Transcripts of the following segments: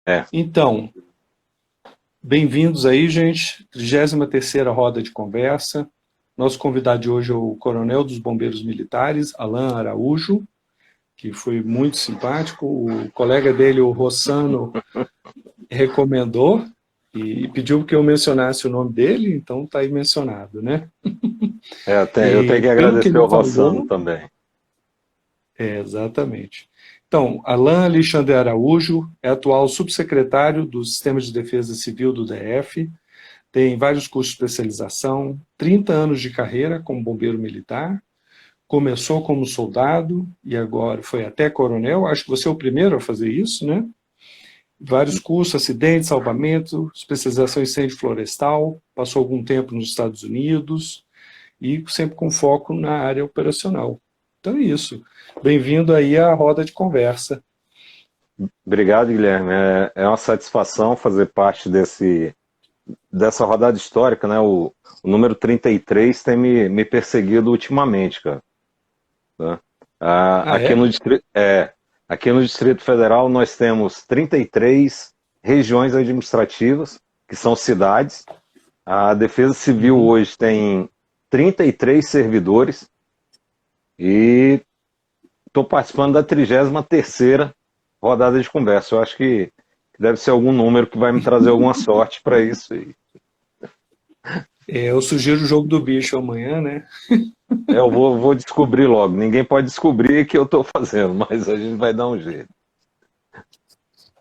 É. Então, bem-vindos aí, gente. 33ª roda de conversa. Nosso convidado de hoje é o Coronel dos Bombeiros Militares, Alan Araújo, que foi muito simpático. O colega dele, o Rossano, recomendou e pediu que eu mencionasse o nome dele, então está aí mencionado, né? Eu tenho E que pelo que agradecer ele ao Rossano falou, também. exatamente. Então, Alan Alexandre Araújo é atual subsecretário do Sistema de Defesa Civil do DF, tem vários cursos de especialização, 30 anos de carreira como bombeiro militar, começou como soldado e agora foi até coronel, acho que você é o primeiro a fazer isso, né? Vários cursos, acidente, salvamento, especialização em incêndio florestal, passou algum tempo nos Estados Unidos e sempre com foco na área operacional. Então é isso. Bem-vindo aí à roda de conversa. Obrigado, Guilherme. É uma satisfação fazer parte dessa rodada histórica, né? O número 33 tem me perseguido ultimamente, cara. Tá? Ah, é? Aqui no Distrito Federal nós temos 33 regiões administrativas, que são cidades. A Defesa Civil Uhum. hoje tem 33 servidores e estou participando da 33ª rodada de conversa. Eu acho que deve ser algum número que vai me trazer alguma sorte para isso. Eu sugiro o jogo do bicho amanhã, né? Eu vou descobrir logo. Ninguém pode descobrir o que eu estou fazendo, mas a gente vai dar um jeito.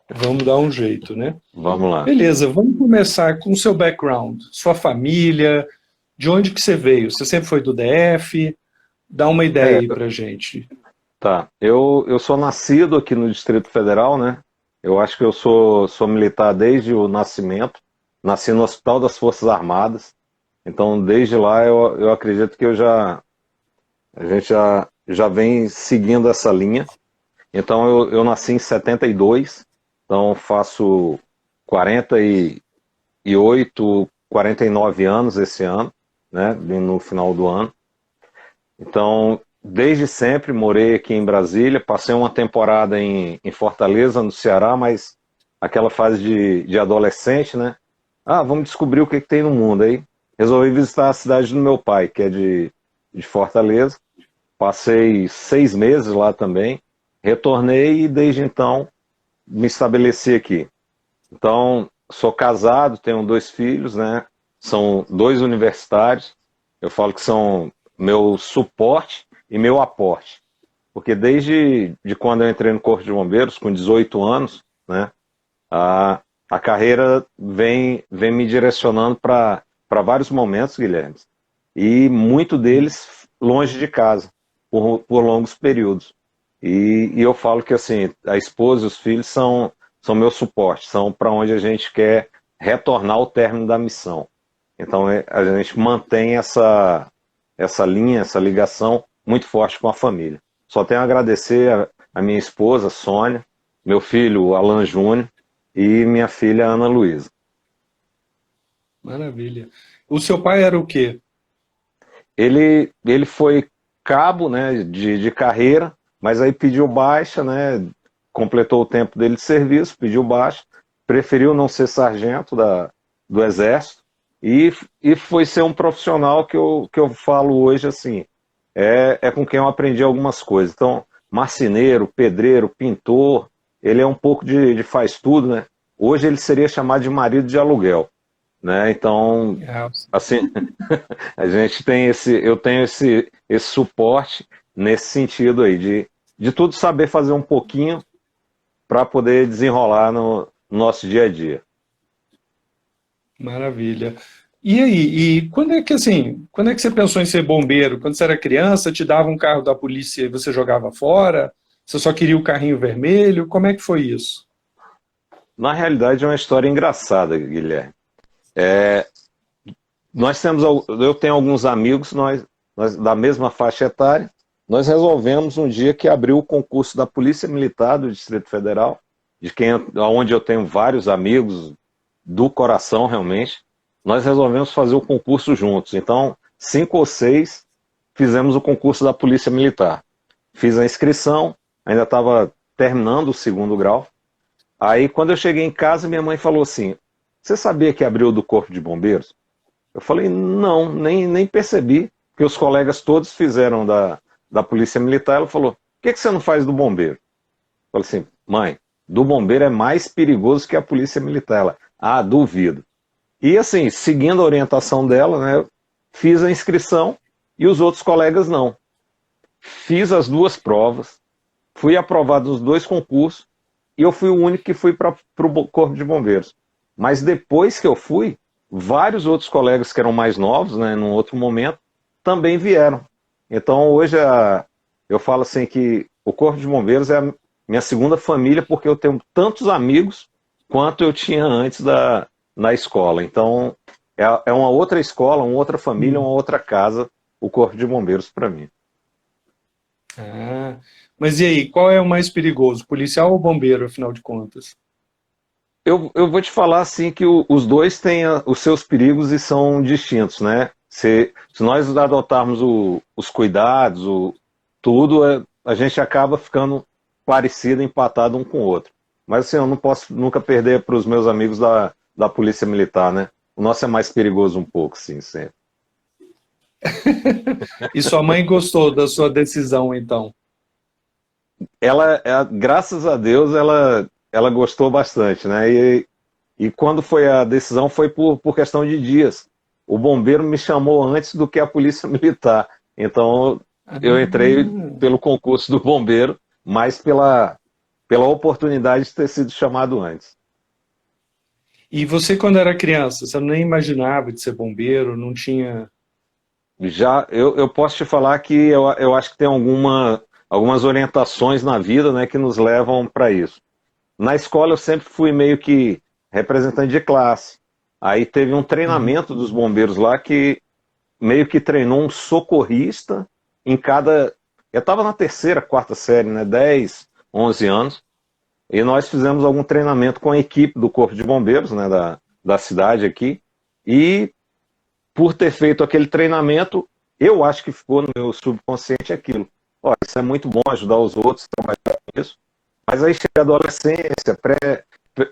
Vamos dar um jeito, né? Vamos lá. Beleza, vamos começar com o seu background, sua família, de onde que você veio? Você sempre foi do DF? Dá uma ideia É, aí pra gente. tá. Eu sou nascido aqui no Distrito Federal, né? Eu acho que eu sou militar desde o nascimento. Nasci no Hospital das Forças Armadas. Então, desde lá, eu acredito que a gente já vem seguindo essa linha. Então, eu nasci em 72. Então, faço 48, 49 anos esse ano, né? No final do ano. Então, desde sempre morei aqui em Brasília, passei uma temporada em Fortaleza, no Ceará, mas aquela fase de adolescente, né? Ah, vamos descobrir o que tem no mundo. Aí resolvi visitar a cidade do meu pai, que é de Fortaleza. Passei 6 meses lá também, retornei e desde então me estabeleci aqui. Então, sou casado, tenho 2 filhos, né? São 2 universitários. Eu falo que são meu suporte e meu aporte. Porque desde quando eu entrei no Corpo de Bombeiros, com 18 anos, né? A carreira vem me direcionando para vários momentos, Guilherme. E muito deles longe de casa, por longos períodos. E eu falo que assim, a esposa e os filhos são meu suporte, são para onde a gente quer retornar ao término da missão. Então a gente mantém essa linha, essa ligação muito forte com a família. Só tenho a agradecer a minha esposa, Sônia, meu filho, Alan Júnior, e minha filha, Ana Luísa. Maravilha. O seu pai era o quê? Ele foi cabo, né, de carreira, mas aí pediu baixa, né, completou o tempo dele de serviço, pediu baixa, preferiu não ser sargento do Exército e foi ser um profissional que eu falo hoje assim, é com quem eu aprendi algumas coisas. Então, marceneiro, pedreiro, pintor, ele é um pouco de faz tudo, né? Hoje ele seria chamado de marido de aluguel, né? Então, Ah, assim, eu tenho esse suporte nesse sentido aí, de tudo saber fazer um pouquinho para poder desenrolar no nosso dia a dia. maravilha. E aí, e quando é que você pensou em ser bombeiro? Quando você era criança, te dava um carro da polícia e você jogava fora? Você só queria o carrinho vermelho? Como é que foi isso? Na realidade, é uma história engraçada, Guilherme. Eu tenho alguns amigos, nós da mesma faixa etária, nós resolvemos um dia que abriu o concurso da Polícia Militar do Distrito Federal, onde eu tenho vários amigos do coração realmente, nós resolvemos fazer o concurso juntos. Então, 5 ou 6 fizemos o concurso da Polícia Militar. Fiz a inscrição, ainda estava terminando o segundo grau, Aí, quando eu cheguei em casa, minha mãe falou assim, você sabia que abriu do Corpo de Bombeiros? Eu falei, não, nem percebi, porque os colegas todos fizeram da Polícia Militar. Ela falou, por que você não faz do bombeiro? Eu falei assim, mãe, do bombeiro é mais perigoso que a Polícia Militar. Ela, ah, duvido. E assim, seguindo a orientação dela, né, fiz a inscrição e os outros colegas não. Fiz as duas provas, fui aprovado nos dois concursos e eu fui o único que fui para o Corpo de Bombeiros. Mas depois que eu fui, vários outros colegas que eram mais novos, né, num outro momento, também vieram. Então hoje eu falo assim que o Corpo de Bombeiros é a minha segunda família, porque eu tenho tantos amigos quanto eu tinha antes na escola. Então é uma outra escola, uma outra família, uma outra casa, o Corpo de Bombeiros para mim. Ah, mas e aí, qual é o mais perigoso, policial ou bombeiro, afinal de contas? Eu vou te falar assim que os dois têm os seus perigos e são distintos, né? Se nós adotarmos os cuidados, tudo, a gente acaba ficando parecido, empatado um com o outro. Mas assim, eu não posso nunca perder para os meus amigos da Polícia Militar, né? O nosso é mais perigoso um pouco, sim, sempre. E sua mãe gostou da sua decisão, então? Graças a Deus, ela gostou bastante, né? E quando foi a decisão, foi por questão de dias. O bombeiro me chamou antes do que a polícia militar. Então, eu entrei pelo concurso do bombeiro, mas pela oportunidade de ter sido chamado antes. E você, quando era criança, você nem imaginava de ser bombeiro, não tinha... Já, eu posso te falar que eu acho que tem algumas orientações na vida, né, que nos levam para isso. Na escola eu sempre fui meio que representante de classe. Aí teve um treinamento dos bombeiros lá que meio que treinou um socorrista em cada... Eu estava na terceira, quarta série, né, 10, 11 anos, e nós fizemos algum treinamento com a equipe do Corpo de Bombeiros, né, da cidade aqui, e por ter feito aquele treinamento, eu acho que ficou no meu subconsciente aquilo. Ó, isso é muito bom ajudar os outros, trabalhar com isso, mas aí chega a adolescência,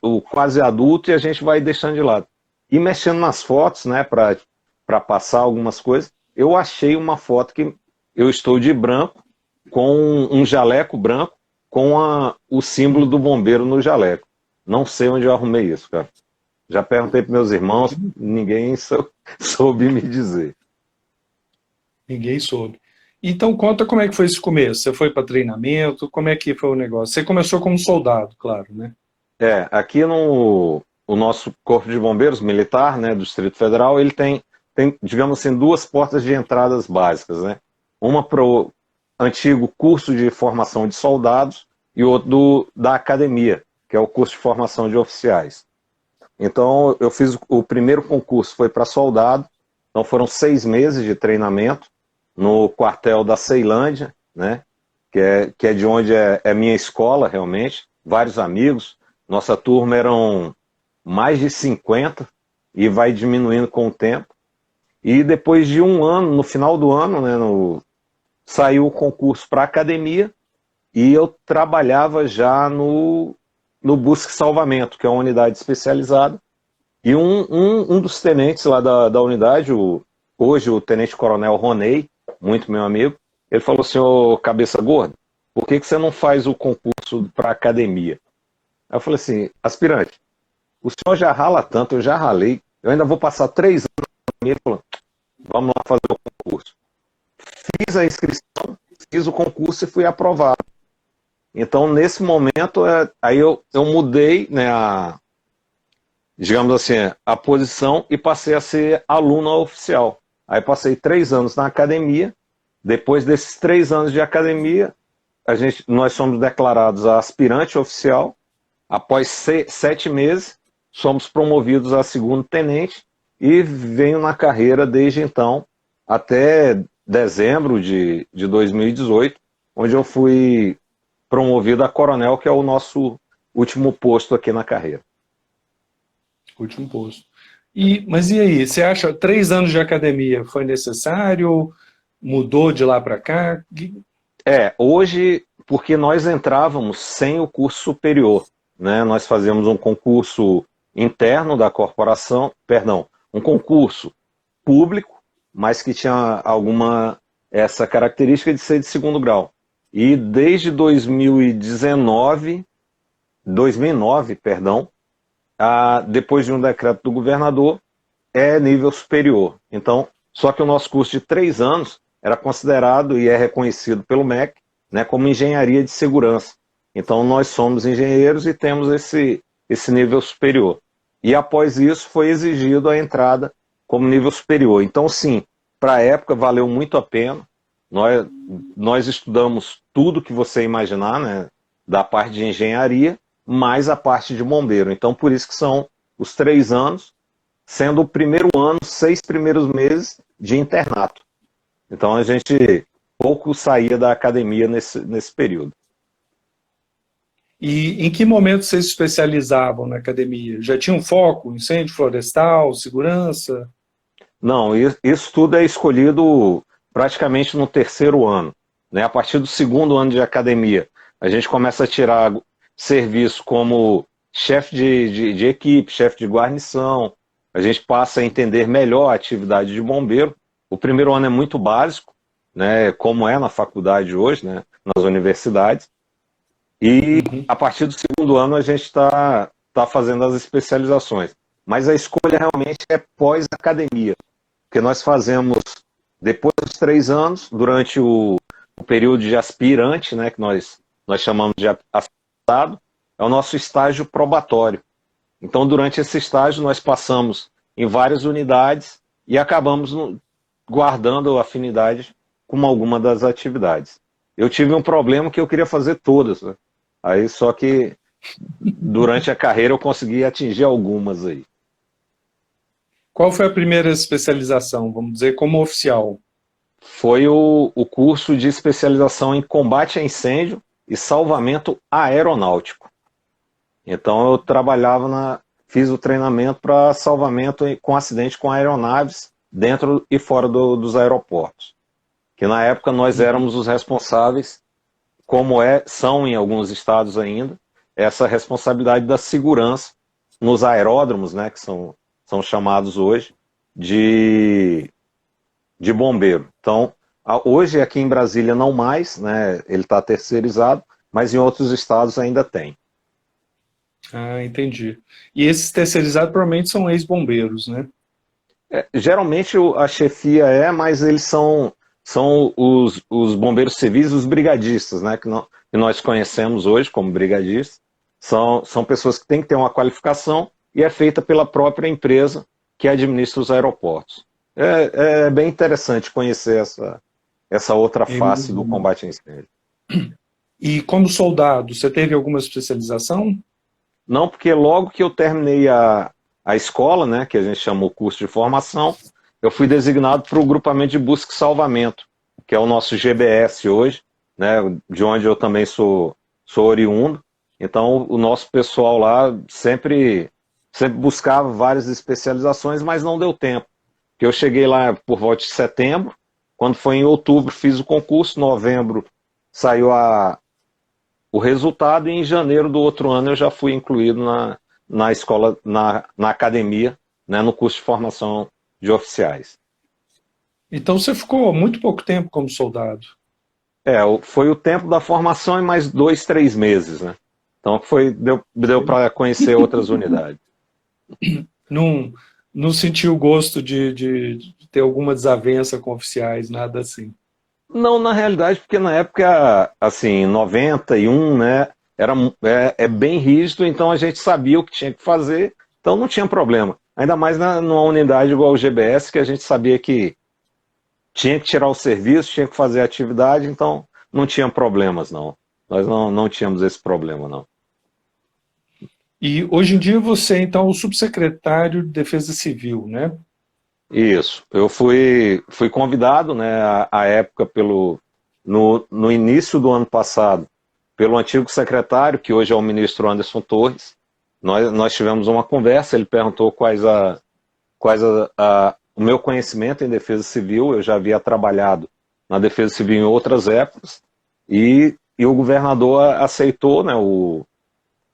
o quase adulto, e a gente vai deixando de lado. E mexendo nas fotos, né, para passar algumas coisas, eu achei uma foto que eu estou de branco, com um jaleco branco, com o símbolo do bombeiro no jaleco. Não sei onde eu arrumei isso, cara. Já perguntei para meus irmãos, ninguém soube me dizer. Ninguém soube. Então conta como é que foi esse começo. Você foi para treinamento, como é que foi o negócio? Você começou como soldado, claro, né? Aqui o nosso Corpo de Bombeiros Militar, né, do Distrito Federal, ele tem, digamos assim, duas portas de entradas básicas, né? Uma para o antigo curso de formação de soldados e outro da academia, que é o curso de formação de oficiais. Então, eu fiz o primeiro concurso, foi para soldado, então foram 6 meses de treinamento no quartel da Ceilândia, né, que é de onde é minha escola, realmente, vários amigos, nossa turma eram mais de 50 e vai diminuindo com o tempo. E depois de um ano, no final do ano, né, saiu o concurso para academia e eu trabalhava já no Busca e Salvamento, que é uma unidade especializada, e um dos tenentes lá da unidade, hoje o tenente-coronel Ronei, muito meu amigo, ele falou assim, ô cabeça gorda, por que você não faz o concurso para academia? Aí eu falei assim, aspirante, o senhor já rala tanto, eu já ralei, eu ainda vou passar 3 anos na academia. Ele falou, vamos lá fazer o concurso. Fiz a inscrição, fiz o concurso e fui aprovado. Então, nesse momento, aí eu mudei, né, digamos assim, a posição e passei a ser aluno oficial. Aí passei 3 anos na academia. Depois desses 3 anos de academia, nós somos declarados a aspirante oficial. Após 7 meses, somos promovidos a segundo tenente e venho na carreira desde então até dezembro de 2018, onde eu fui promovido a coronel, que é o nosso último posto aqui na carreira. Último posto. Mas e aí, você acha 3 anos de academia foi necessário? Mudou de lá para cá? Hoje, porque nós entrávamos sem o curso superior. né, nós fazíamos um concurso interno da corporação, perdão, um concurso público, mas que tinha essa característica de ser de segundo grau. E desde 2009, perdão, depois de um decreto do governador, é nível superior. Então, só que o nosso curso de 3 anos era considerado e é reconhecido pelo MEC, né, como engenharia de segurança. Então, nós somos engenheiros e temos esse nível superior. E após isso, foi exigido a entrada como nível superior. Então, sim, para a época, valeu muito a pena. Nós estudamos tudo que você imaginar, né, da parte de engenharia, mais a parte de bombeiro. Então, por isso que são os 3 anos, sendo o primeiro ano, 6 primeiros meses de internato. Então, a gente pouco saía da academia nesse período. E em que momento vocês se especializavam na academia? Já tinham foco? Incêndio florestal, segurança? Não, isso tudo é escolhido praticamente no 3º ano, né? A partir do 2º ano de academia, a gente começa a tirar serviço como chefe de equipe, chefe de guarnição, a gente passa a entender melhor a atividade de bombeiro. O primeiro ano é muito básico, né, como é na faculdade hoje, né, nas universidades, e a partir do 2º ano a gente está fazendo as especializações. Mas a escolha realmente é pós-academia, porque nós fazemos, depois dos 3 anos, durante o período de aspirante, né, que nós chamamos de aspirantado, é o nosso estágio probatório. Então, durante esse estágio, nós passamos em várias unidades e acabamos guardando afinidade com alguma das atividades. Eu tive um problema que eu queria fazer todas, né? Aí só que durante a carreira eu consegui atingir algumas aí. Qual foi a primeira especialização, vamos dizer, como oficial? Foi o curso de especialização em combate a incêndio e salvamento aeronáutico. Então eu fiz o treinamento para salvamento com acidente com aeronaves dentro e fora dos aeroportos. Que na época nós éramos os responsáveis, como são em alguns estados ainda, essa responsabilidade da segurança nos aeródromos, né, que são chamados hoje, de bombeiro. Então, hoje aqui em Brasília não mais, né, ele está terceirizado, mas em outros estados ainda tem. Ah, entendi. E esses terceirizados provavelmente são ex-bombeiros, né? Geralmente a chefia mas eles são os bombeiros civis, os brigadistas, né, que nós conhecemos hoje como brigadistas. São pessoas que têm que ter uma qualificação e é feita pela própria empresa que administra os aeroportos. É bem interessante conhecer essa outra face do combate a incêndio. E como soldado, você teve alguma especialização? Não, porque logo que eu terminei a escola, né, que a gente chama o curso de formação, eu fui designado para o grupamento de busca e salvamento, que é o nosso GBS hoje, né, de onde eu também sou oriundo. Então, o nosso pessoal lá sempre buscava várias especializações, mas não deu tempo. Porque eu cheguei lá por volta de setembro, quando foi em outubro fiz o concurso, novembro saiu o resultado, e em janeiro do outro ano eu já fui incluído na escola, na academia, né, no curso de formação de oficiais. Então você ficou muito pouco tempo como soldado. Foi o tempo da formação e mais 2, 3 meses, né? Então deu para conhecer outras unidades. Não senti o gosto de ter alguma desavença com oficiais, nada assim. Não, na realidade, porque na época, assim, 91, né, é bem rígido, então a gente sabia o que tinha que fazer, então não tinha problema. Ainda mais numa unidade igual o GBS, que a gente sabia que tinha que tirar o serviço, tinha que fazer a atividade, então não tinha problemas, não. Nós não tínhamos esse problema, não. E hoje em dia você, então, é o subsecretário de Defesa Civil, né? Isso. Eu fui convidado, né, à época, no início do ano passado, pelo antigo secretário, que hoje é o ministro Anderson Torres. Nós tivemos uma conversa, ele perguntou quais o meu conhecimento em defesa civil. Eu já havia trabalhado na defesa civil em outras épocas, e o governador aceitou, né,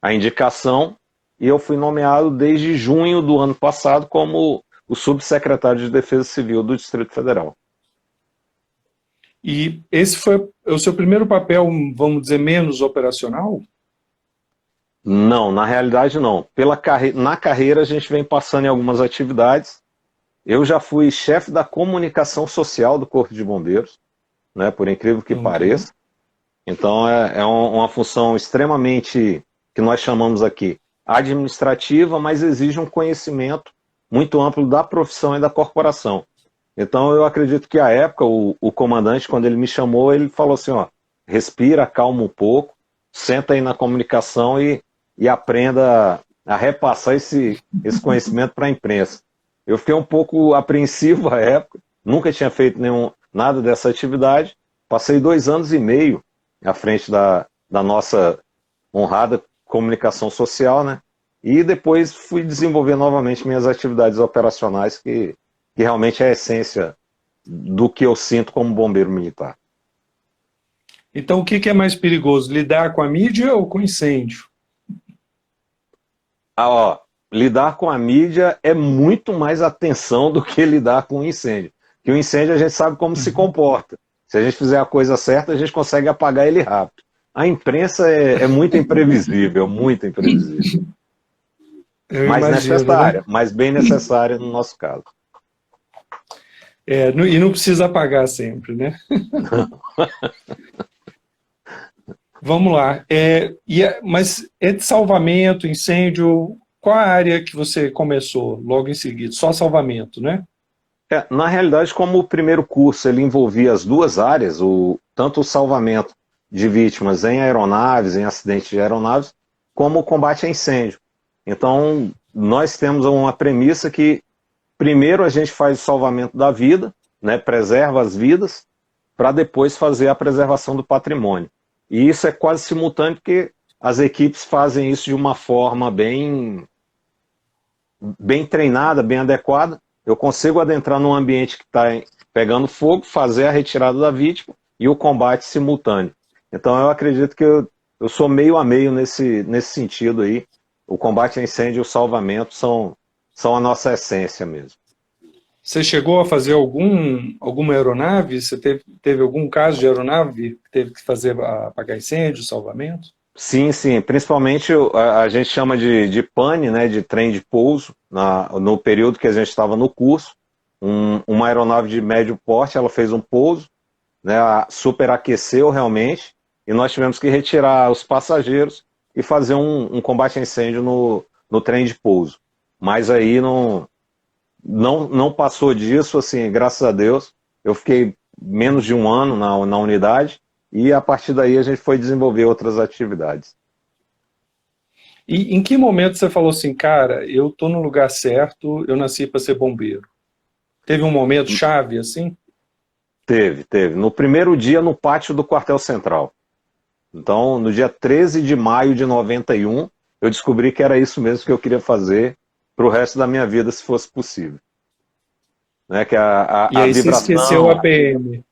a indicação, e eu fui nomeado desde junho do ano passado como o subsecretário de Defesa Civil do Distrito Federal. E esse foi o seu primeiro papel, vamos dizer, menos operacional? Não, na realidade não. Na carreira a gente vem passando em algumas atividades. Eu já fui chefe da comunicação social do Corpo de Bombeiros, né, por incrível que pareça. Então é uma função extremamente, que nós chamamos aqui, administrativa, mas exige um conhecimento muito amplo da profissão e da corporação. Então eu acredito que à época o comandante, quando ele me chamou, ele falou assim, ó, respira, calma um pouco, senta aí na comunicação e aprenda a repassar esse conhecimento para a imprensa. Eu fiquei um pouco apreensivo à época, nunca tinha feito nada dessa atividade, passei 2 anos e meio à frente da nossa honrada comunicação social, né? E depois fui desenvolver novamente minhas atividades operacionais, que realmente é a essência do que eu sinto como bombeiro militar. Então o que é mais perigoso, lidar com a mídia ou com incêndio? Lidar com a mídia é muito mais atenção do que lidar com o incêndio. Porque o incêndio a gente sabe como se comporta. Se a gente fizer a coisa certa, a gente consegue apagar ele rápido. A imprensa é muito imprevisível, muito imprevisível. Mas necessária, né? Mas bem necessária no nosso caso. E não precisa apagar sempre, né? Vamos lá. Mas é de salvamento, incêndio, qual a área que você começou logo em seguida? Só salvamento, né? Na realidade, como o primeiro curso ele envolvia as duas áreas, tanto o salvamento de vítimas em aeronaves, em acidentes de aeronaves, como o combate a incêndio. Então, nós temos uma premissa que primeiro a gente faz o salvamento da vida, né, preserva as vidas, para depois fazer a preservação do patrimônio. E isso é quase simultâneo, porque as equipes fazem isso de uma forma bem treinada, bem adequada. Eu consigo adentrar num ambiente que está pegando fogo, fazer a retirada da vítima e o combate simultâneo. Então eu acredito que eu sou meio a meio nesse sentido aí. O combate a incêndio e o salvamento são a nossa essência mesmo. Você chegou a fazer alguma aeronave? Você teve algum caso de aeronave que teve que fazer apagar incêndio, salvamento? Sim, principalmente a gente chama de pane, né, de trem de pouso, no período que a gente estava no curso, uma aeronave de médio porte, ela fez um pouso, né, superaqueceu realmente, e nós tivemos que retirar os passageiros e fazer um combate a incêndio no trem de pouso. Mas aí não passou disso, assim, graças a Deus, eu fiquei menos de 1 ano na unidade, e a partir daí a gente foi desenvolver outras atividades. E em que momento você falou assim, cara, eu estou no lugar certo, eu nasci para ser bombeiro? Teve um momento chave assim? Teve. No primeiro dia no pátio do quartel central. Então, no dia 13 de maio de 91, eu descobri que era isso mesmo que eu queria fazer para o resto da minha vida, se fosse possível. Né, que e aí vibração... você esqueceu a PM?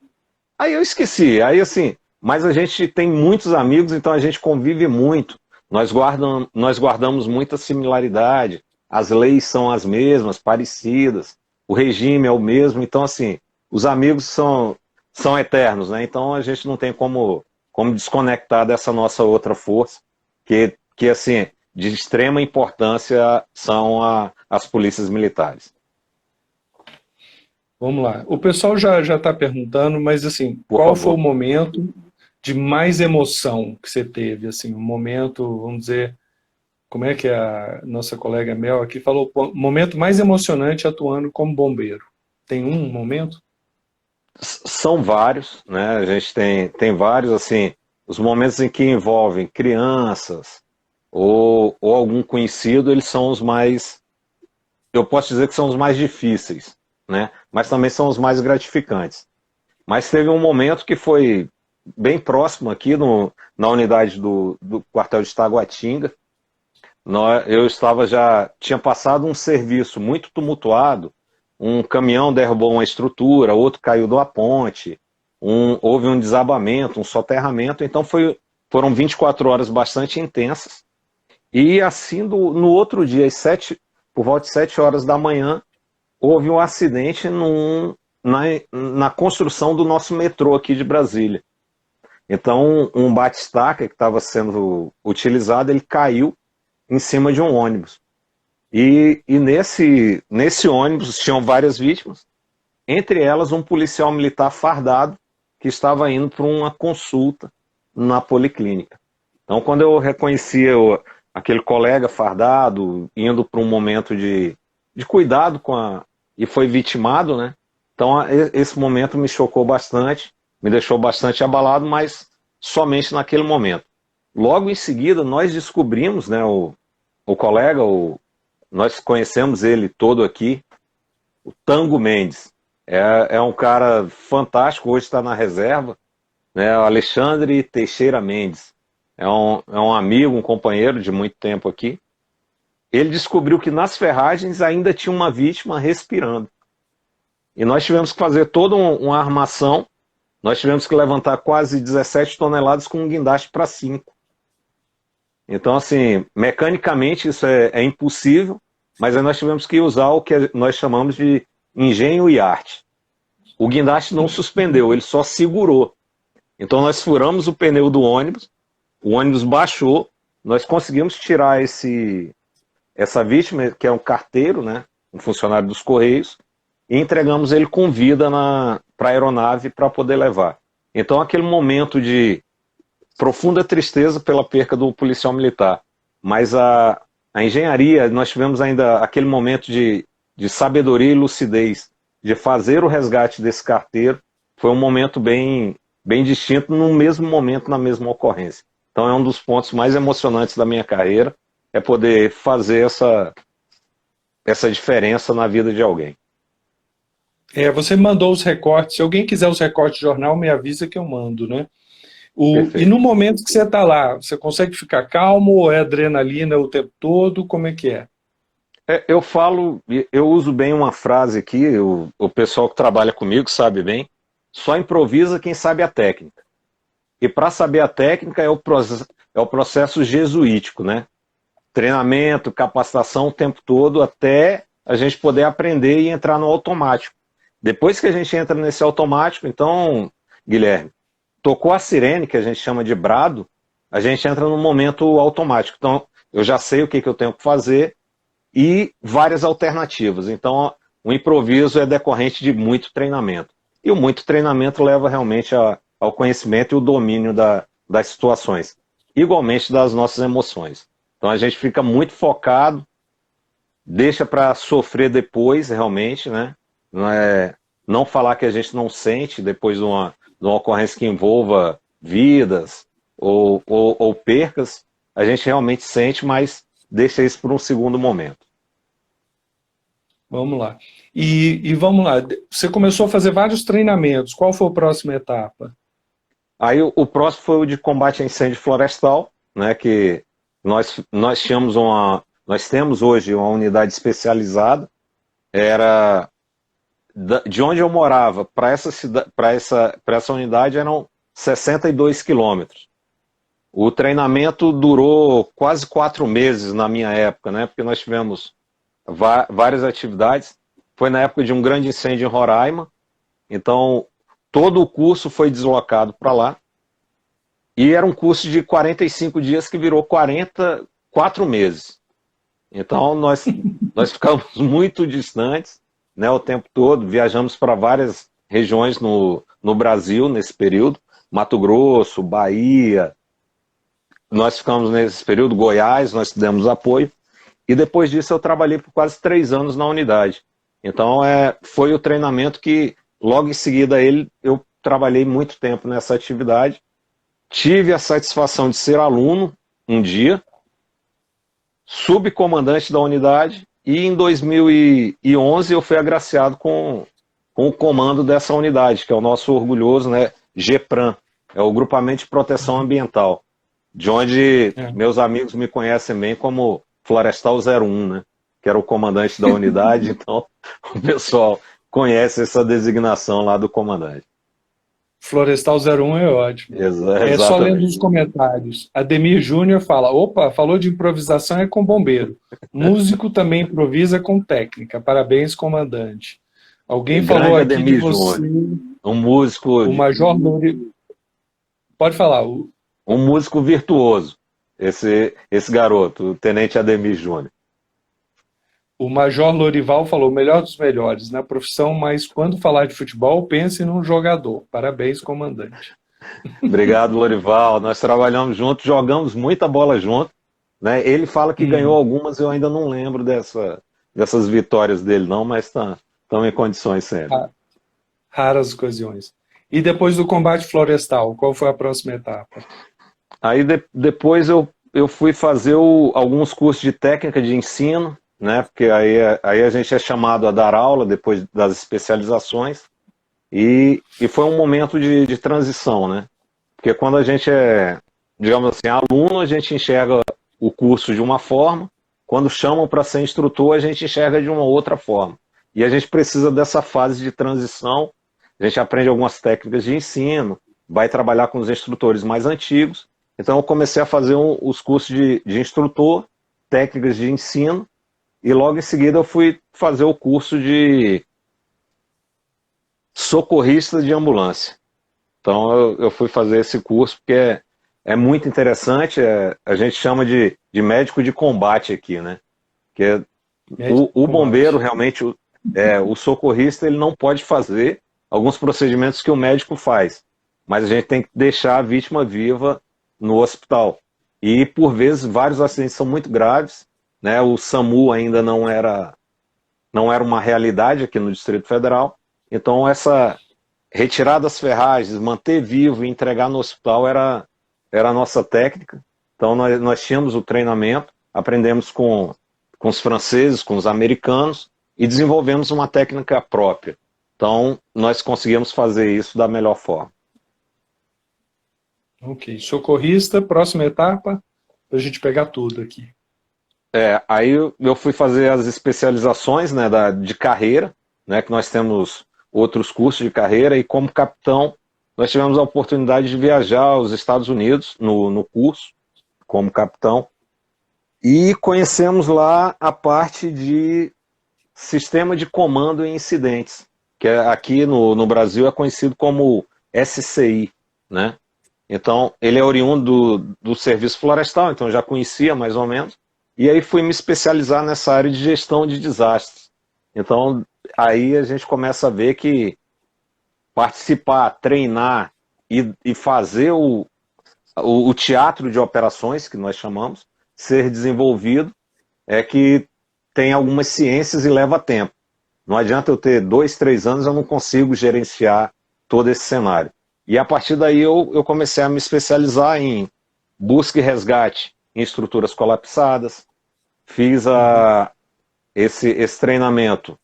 Aí eu esqueci, aí assim... Mas a gente tem muitos amigos, então a gente convive muito. Nós guardamos muita similaridade. As leis são as mesmas, parecidas. O regime é o mesmo. Então, assim, os amigos são eternos, né? Então a gente não tem como desconectar dessa nossa outra força, que assim, de extrema importância são as polícias militares. Vamos lá. O pessoal já está perguntando, mas assim, qual foi o momento de mais emoção que você teve, assim, um momento, vamos dizer, como é que a nossa colega Mel aqui falou, momento mais emocionante atuando como bombeiro? Tem um momento? São vários, né? A gente tem vários, assim, os momentos em que envolvem crianças ou algum conhecido, eles são os mais, eu posso dizer que são os mais difíceis, né? Mas também são os mais gratificantes. Mas teve um momento que foi bem próximo aqui na unidade do quartel de Taguatinga. Eu tinha passado um serviço muito tumultuado, um caminhão derrubou uma estrutura, outro caiu de uma ponte, houve um desabamento, um soterramento, então foram 24 horas bastante intensas, E assim, no outro dia, por volta de 7 horas da manhã, houve um acidente na construção do nosso metrô aqui de Brasília. Então, um batistaca que estava sendo utilizado, ele caiu em cima de um ônibus. E nesse ônibus tinham várias vítimas, entre elas um policial militar fardado que estava indo para uma consulta na policlínica. Então, quando eu reconhecia aquele colega fardado indo para um momento de cuidado e foi vitimado, né? Então, esse momento me chocou bastante, me deixou bastante abalado, mas somente naquele momento. Logo em seguida, nós descobrimos, né, o colega, nós conhecemos ele todo aqui, o Tango Mendes. É um cara fantástico, hoje está na reserva, né, o Alexandre Teixeira Mendes. É um amigo, um companheiro de muito tempo aqui. Ele descobriu que nas ferragens ainda tinha uma vítima respirando. E nós tivemos que fazer toda uma armação, nós tivemos que levantar quase 17 toneladas com um guindaste para 5. Então, assim, mecanicamente isso é impossível, mas aí nós tivemos que usar o que nós chamamos de engenho e arte. O guindaste não suspendeu, ele só segurou. Então nós furamos o pneu do ônibus, o ônibus baixou, nós conseguimos tirar essa vítima, que é um carteiro, né, um funcionário dos Correios, e entregamos ele com vida para a aeronave para poder levar. Então aquele momento de profunda tristeza pela perca do policial militar, mas a engenharia, nós tivemos ainda aquele momento de sabedoria e lucidez, de fazer o resgate desse carteiro, foi um momento bem distinto, no mesmo momento, na mesma ocorrência. Então é um dos pontos mais emocionantes da minha carreira, é poder fazer essa diferença na vida de alguém. Você mandou os recortes, se alguém quiser os recortes de jornal, me avisa que eu mando, né? E no momento que você está lá, você consegue ficar calmo ou é adrenalina o tempo todo? Como é que é? Eu uso bem uma frase aqui, o pessoal que trabalha comigo sabe bem, só improvisa quem sabe a técnica. E para saber a técnica é o processo jesuítico, né? Treinamento, capacitação o tempo todo, até a gente poder aprender e entrar no automático. Depois que a gente entra nesse automático, então, Guilherme, tocou a sirene, que a gente chama de brado, a gente entra no momento automático. Então, eu já sei o que eu tenho que fazer e várias alternativas. Então, o improviso é decorrente de muito treinamento. E o muito treinamento leva realmente ao conhecimento e o domínio das situações. Igualmente das nossas emoções. Então, a gente fica muito focado, deixa para sofrer depois, realmente, né? Não falar que a gente não sente depois de uma ocorrência que envolva vidas ou percas, a gente realmente sente, mas deixa isso por um segundo momento. Vamos lá. E vamos lá, você começou a fazer vários treinamentos, qual foi a próxima etapa? Aí o próximo foi o de combate a incêndio florestal, né, que nós temos hoje uma unidade especializada, de onde eu morava para essa unidade eram 62 quilômetros. O treinamento durou quase 4 meses na minha época, né? Porque nós tivemos várias atividades. Foi na época de um grande incêndio em Roraima, então todo o curso foi deslocado para lá. E era um curso de 45 dias que virou 4 meses. Então nós ficamos muito distantes, né, o tempo todo, viajamos para várias regiões no Brasil nesse período, Mato Grosso, Bahia, nós ficamos nesse período, Goiás, nós demos apoio, e depois disso eu trabalhei por quase 3 anos na unidade. Então foi o treinamento que, logo em seguida eu trabalhei muito tempo nessa atividade, tive a satisfação de ser aluno um dia, subcomandante da unidade, e em 2011 eu fui agraciado com o comando dessa unidade, que é o nosso orgulhoso, né, GEPRAM, é o Grupamento de Proteção Ambiental, de onde meus amigos me conhecem bem como Florestal 01, né, que era o comandante da unidade, então o pessoal conhece essa designação lá do comandante. Florestal 01 é ótimo. Só lendo os Exatamente. comentários. Ademir Júnior fala, opa, falou de improvisação é com bombeiro. Músico também improvisa com técnica. Parabéns, comandante. Alguém falou Grande aqui de Ademir você, Júnior, um músico, o Major Lori... Pode falar. um músico virtuoso, esse garoto, o Tenente Ademir Júnior. O Major Lorival falou, melhor dos melhores na profissão, mas quando falar de futebol, pense num jogador. Parabéns, comandante. Obrigado, Lorival. Nós trabalhamos juntos, jogamos muita bola junto, né? Ele fala que ganhou algumas, eu ainda não lembro dessas vitórias dele, não, mas estão em condições sempre. Raras ocasiões. E depois do combate florestal, qual foi a próxima etapa? Aí depois eu fui fazer alguns cursos de técnica de ensino, né? Porque aí a gente é chamado a dar aula depois das especializações, e foi um momento de transição, né? Porque quando a gente é, digamos assim, aluno, a gente enxerga o curso de uma forma, quando chamam para ser instrutor, a gente enxerga de uma outra forma. E a gente precisa dessa fase de transição, a gente aprende algumas técnicas de ensino, vai trabalhar com os instrutores mais antigos. Então eu comecei a fazer os cursos de instrutor, técnicas de ensino, e logo em seguida eu fui fazer o curso de socorrista de ambulância. Então eu fui fazer esse curso porque é muito interessante, a gente chama de médico de combate aqui, né? Porque o bombeiro realmente, o socorrista, ele não pode fazer alguns procedimentos que o médico faz, mas a gente tem que deixar a vítima viva no hospital. E por vezes vários acidentes são muito graves, né? O SAMU ainda não era uma realidade aqui no Distrito Federal, então essa retirar das ferragens, manter vivo e entregar no hospital era a nossa técnica. Então nós tínhamos o treinamento, aprendemos com os franceses, com os americanos, e desenvolvemos uma técnica própria. Então nós conseguimos fazer isso da melhor forma. Ok, socorrista, próxima etapa, para a gente pegar tudo aqui. Aí eu fui fazer as especializações, né, de carreira, né, que nós temos outros cursos de carreira, e como capitão nós tivemos a oportunidade de viajar aos Estados Unidos no curso, como capitão, e conhecemos lá a parte de sistema de comando em incidentes, que aqui no Brasil é conhecido como SCI, né? Então, ele é oriundo do Serviço Florestal, então eu já conhecia mais ou menos, e aí fui me especializar nessa área de gestão de desastres. Então, aí a gente começa a ver que participar, treinar e fazer o teatro de operações, que nós chamamos, ser desenvolvido, é que tem algumas ciências e leva tempo. Não adianta eu ter 2, 3 anos, eu não consigo gerenciar todo esse cenário. E a partir daí eu comecei a me especializar em busca e resgate em estruturas colapsadas, fiz esse treinamento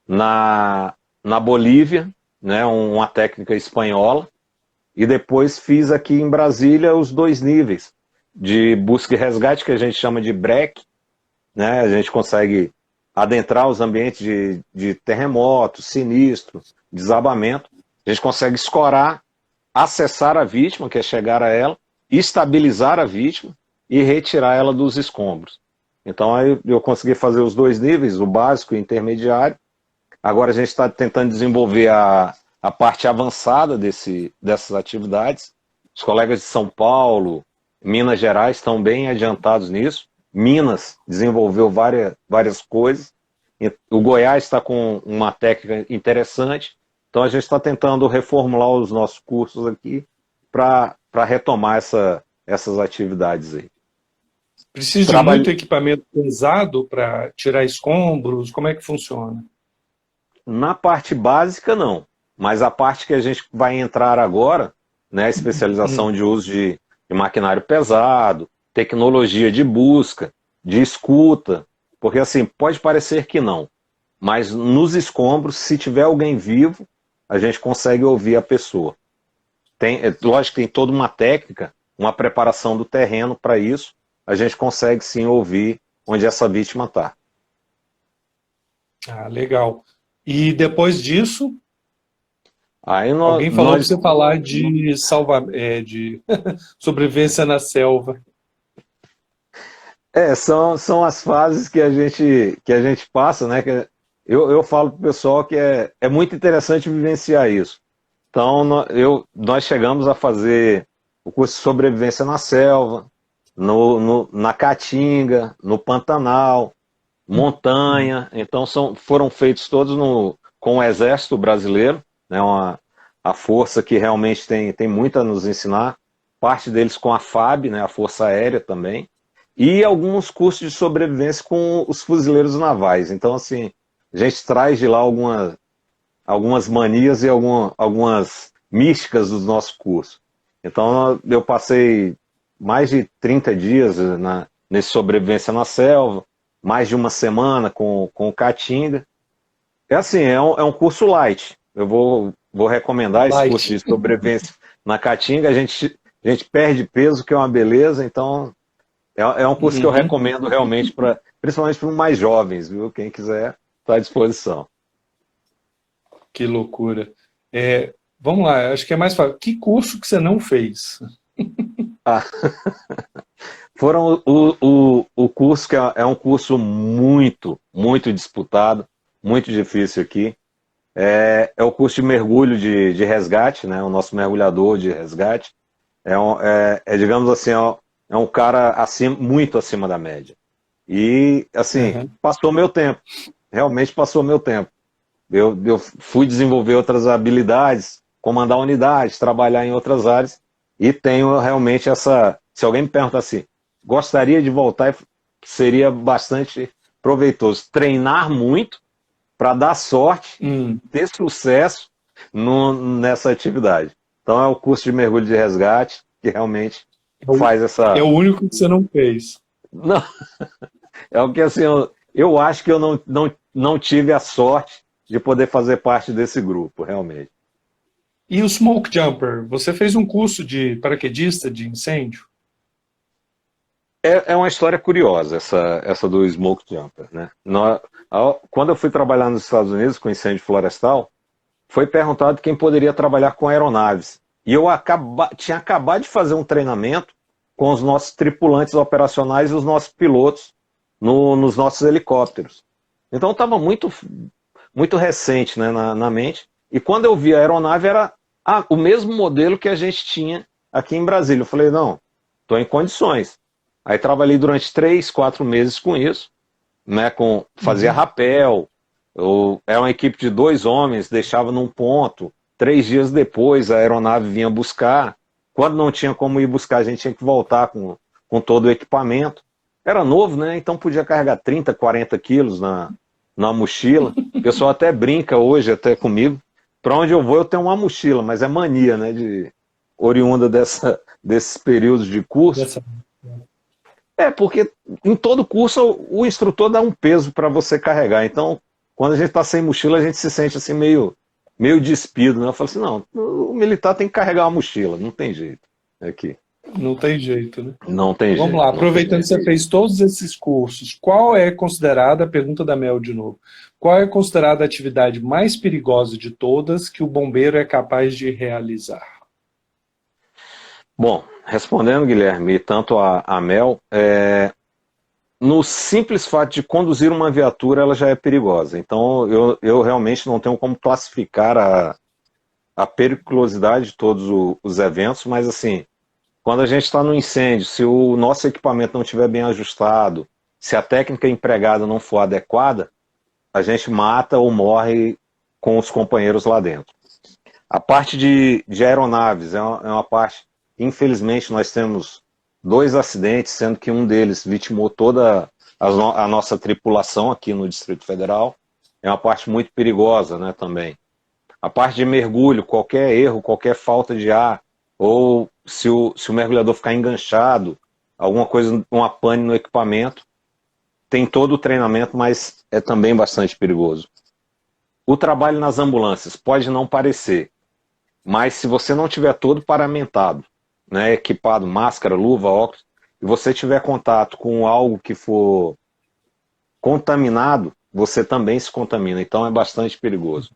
na Bolívia, né, uma técnica espanhola, e depois fiz aqui em Brasília os 2 níveis de busca e resgate, que a gente chama de BREC, né, a gente consegue adentrar os ambientes de terremoto, sinistro, desabamento, a gente consegue escorar, acessar a vítima, que é chegar a ela, estabilizar a vítima e retirar ela dos escombros. Então aí eu consegui fazer os 2 níveis, o básico e o intermediário. Agora a gente está tentando desenvolver a parte avançada dessas atividades. Os colegas de São Paulo, Minas Gerais estão bem adiantados nisso. Minas desenvolveu várias coisas. O Goiás está com uma técnica interessante. Então a gente está tentando reformular os nossos cursos aqui para retomar essas atividades aí. Precisa de muito equipamento pesado para tirar escombros? Como é que funciona? Na parte básica, não. Mas a parte que a gente vai entrar agora, né, especialização de uso de maquinário pesado, tecnologia de busca, de escuta, porque assim, pode parecer que não, mas nos escombros, se tiver alguém vivo, a gente consegue ouvir a pessoa. Lógico que tem toda uma técnica, uma preparação do terreno para isso, a gente consegue sim ouvir onde essa vítima está. Ah, legal. E depois disso? Aí Alguém falou para você falar de de sobrevivência na selva. São as fases que a gente passa, né? Eu falo pro pessoal que é muito interessante vivenciar isso. Então, nós chegamos a fazer o curso de sobrevivência na selva, na Caatinga, no Pantanal, montanha. Então, foram feitos todos com o Exército Brasileiro, né, a força que realmente tem muito a nos ensinar. Parte deles com a FAB, né, a Força Aérea também. E alguns cursos de sobrevivência com os fuzileiros navais. Então, assim, a gente traz de lá algumas manias e algumas místicas dos nossos cursos. Então, eu passei mais de 30 dias nesse sobrevivência na selva, mais de uma semana com o Caatinga. É assim, é um curso light. Eu vou recomendar esse curso de sobrevivência na Caatinga. A gente perde peso, que é uma beleza, então é um curso que eu recomendo realmente, principalmente para os mais jovens, viu? Quem quiser, está à disposição. Que loucura. Vamos lá, acho que é mais fácil. Que curso que você não fez? Foram o curso que é um curso muito, muito disputado, muito difícil aqui. É o curso de mergulho de resgate, né? O nosso mergulhador de resgate. Digamos assim, é um cara muito acima da média. E, assim, passou meu tempo. Realmente passou meu tempo. Eu fui desenvolver outras habilidades, comandar unidades, trabalhar em outras áreas, e tenho realmente essa... Se alguém me perguntar assim, gostaria de voltar, seria bastante proveitoso. Treinar muito para dar sorte, ter sucesso nessa atividade. Então é o curso de mergulho de resgate que realmente faz essa... É o único que você não fez. Não, é o que assim, eu acho que eu não tive a sorte de poder fazer parte desse grupo, realmente. E o Smoke Jumper? Você fez um curso de paraquedista de incêndio? É uma história curiosa essa do Smoke Jumper, né? Quando eu fui trabalhar nos Estados Unidos com incêndio florestal, foi perguntado quem poderia trabalhar com aeronaves. E eu tinha acabado de fazer um treinamento com os nossos tripulantes operacionais e os nossos pilotos nos nossos helicópteros. Então estava muito, muito recente, né, na mente. E quando eu vi a aeronave, era o mesmo modelo que a gente tinha aqui em Brasília. Eu falei, não, estou em condições. Aí trabalhei durante 3, 4 meses com isso, né, fazia rapel. Era uma equipe de 2 homens, deixava num ponto. 3 dias depois a aeronave vinha buscar. Quando não tinha como ir buscar, a gente tinha que voltar com todo o equipamento. Era novo, né? Então podia carregar 30, 40 quilos na mochila. O pessoal até brinca hoje até comigo. Para onde eu vou eu tenho uma mochila, mas é mania, né? Oriunda desses períodos de curso. Porque em todo curso o instrutor dá um peso para você carregar. Então, quando a gente está sem mochila, a gente se sente assim meio despido, né? Eu falo assim, não, o militar tem que carregar uma mochila, não tem jeito. Aqui. Não tem jeito, né? Não tem jeito. Vamos lá, aproveitando que você fez todos esses cursos, qual é considerada, a pergunta da Mel de novo, qual é considerada a atividade mais perigosa de todas que o bombeiro é capaz de realizar? Bom, respondendo, Guilherme, e tanto a Mel, no simples fato de conduzir uma viatura, ela já é perigosa. Então, eu realmente não tenho como classificar a periculosidade de todos os eventos, mas assim, quando a gente está no incêndio, se o nosso equipamento não estiver bem ajustado, se a técnica empregada não for adequada, a gente mata ou morre com os companheiros lá dentro. A parte de aeronaves é uma parte, infelizmente, nós temos 2 acidentes, sendo que um deles vitimou toda a nossa tripulação aqui no Distrito Federal. É uma parte muito perigosa, né, também. A parte de mergulho, qualquer erro, qualquer falta de ar, ou se o mergulhador ficar enganchado, alguma coisa, uma pane no equipamento, tem todo o treinamento, mas é também bastante perigoso. O trabalho nas ambulâncias pode não parecer, mas se você não tiver todo paramentado, né, equipado, máscara, luva, óculos, e você tiver contato com algo que for contaminado, você também se contamina, então é bastante perigoso.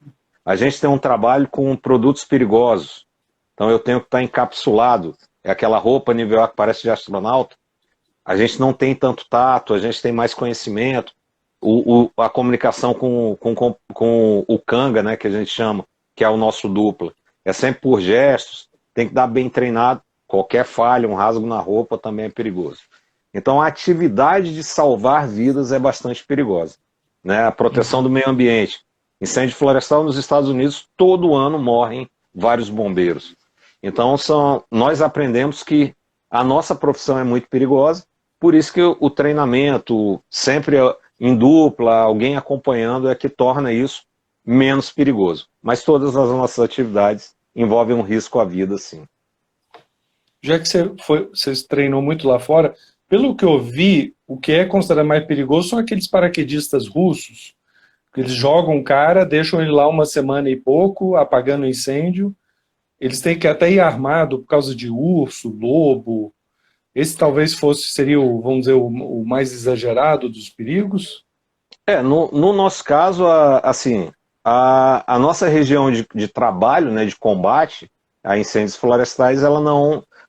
A gente tem um trabalho com produtos perigosos. Então eu tenho que estar encapsulado. É aquela roupa nível A que parece de astronauta. A gente não tem tanto tato, a gente tem mais conhecimento. A comunicação com o canga, né, que a gente chama, que é o nosso dupla. É sempre por gestos, tem que dar bem treinado. Qualquer falha, um rasgo na roupa também é perigoso. Então a atividade de salvar vidas é bastante perigosa, né? A proteção do meio ambiente. Incêndio florestal nos Estados Unidos, todo ano morrem vários bombeiros. Então nós aprendemos que a nossa profissão é muito perigosa, por isso que o treinamento, sempre em dupla, alguém acompanhando, é que torna isso menos perigoso. Mas todas as nossas atividades envolvem um risco à vida, sim. Já que você treinou muito lá fora, pelo que eu vi, o que é considerado mais perigoso são aqueles paraquedistas russos, que eles jogam o cara, deixam ele lá uma semana e pouco, apagando o incêndio. Eles têm que até ir armado por causa de urso, lobo. Esse talvez seria vamos dizer, o mais exagerado dos perigos? No nosso caso, assim, a nossa região de trabalho, né, de combate a incêndios florestais, ela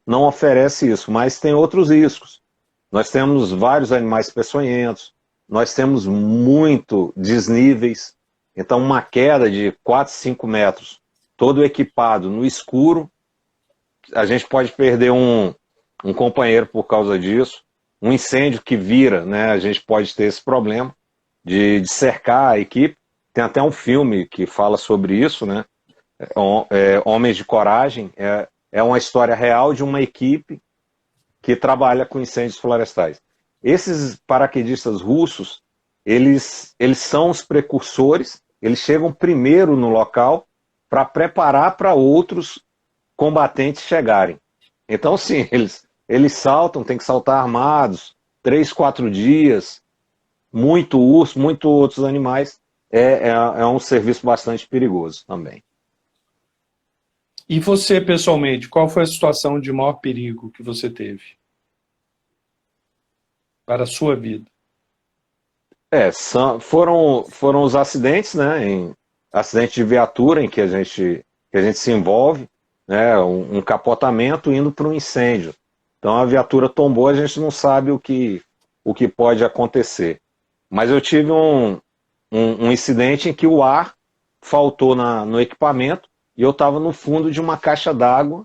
não oferece isso, mas tem outros riscos. Nós temos vários animais peçonhentos, nós temos muito desníveis, então uma queda de 4, 5 metros, todo equipado no escuro, a gente pode perder um companheiro por causa disso, um incêndio que vira, né, a gente pode ter esse problema de cercar a equipe. Tem até um filme que fala sobre isso, né? Homens de Coragem, é uma história real de uma equipe que trabalha com incêndios florestais. Esses paraquedistas russos, eles são os precursores, eles chegam primeiro no local para preparar para outros combatentes chegarem. Então, sim, eles saltam, tem que saltar armados, 3, 4 dias, muito urso, muito outros animais. É um serviço bastante perigoso também. E você, pessoalmente, qual foi a situação de maior perigo que você teve para a sua vida? Foram os acidentes, né? Acidente de viatura em que a gente se envolve, né? Um capotamento indo para um incêndio. Então a viatura tombou, a gente não sabe o que pode acontecer. Mas eu tive um incidente em que o ar faltou no equipamento e eu estava no fundo de uma caixa d'água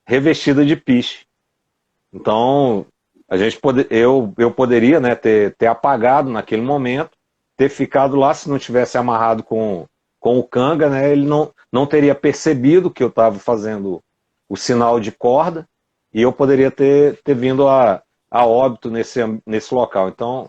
revestida de piche. Então, eu poderia, né, ter apagado naquele momento, ter ficado lá. Se não tivesse amarrado com o canga, né, ele não teria percebido que eu estava fazendo o sinal de corda e eu poderia ter vindo a óbito nesse local. Então,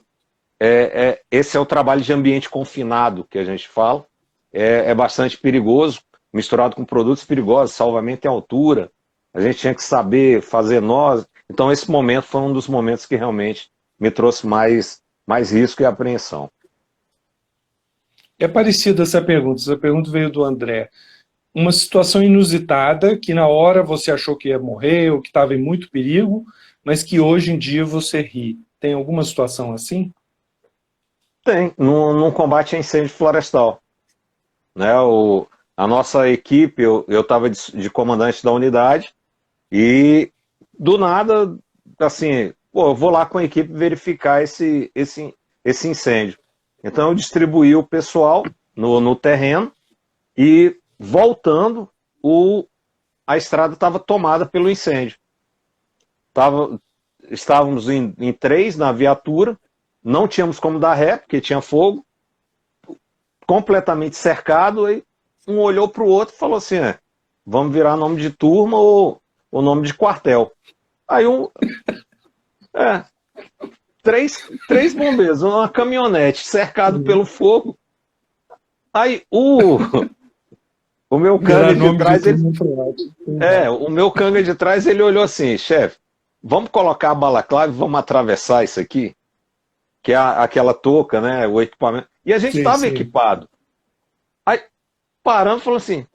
esse é o trabalho de ambiente confinado que a gente fala. É bastante perigoso, misturado com produtos perigosos, salvamento em altura. A gente tinha que saber fazer nós. Então esse momento foi um dos momentos que realmente me trouxe mais risco e apreensão. É parecida essa pergunta veio do André. Uma situação inusitada, que na hora você achou que ia morrer, ou que estava em muito perigo, mas que hoje em dia você ri. Tem alguma situação assim? Tem, num combate a incêndio florestal. Né, a nossa equipe, eu estava de comandante da unidade, e do nada, assim, eu vou lá com a equipe verificar esse incêndio. Então eu distribuí o pessoal no terreno e voltando, a estrada estava tomada pelo incêndio. Estávamos em 3 na viatura, não tínhamos como dar ré, porque tinha fogo, completamente cercado, e um olhou para o outro e falou assim, vamos virar nome de turma ou nome de quartel. Aí três bombeiros, uma caminhonete cercado pelo fogo. Aí o meu canga de trás, o meu canga de trás, ele olhou assim, chefe, vamos colocar a balaclava e vamos atravessar isso aqui, que é aquela touca, né, o equipamento. E a gente estava equipado. Aí paramos e falou assim,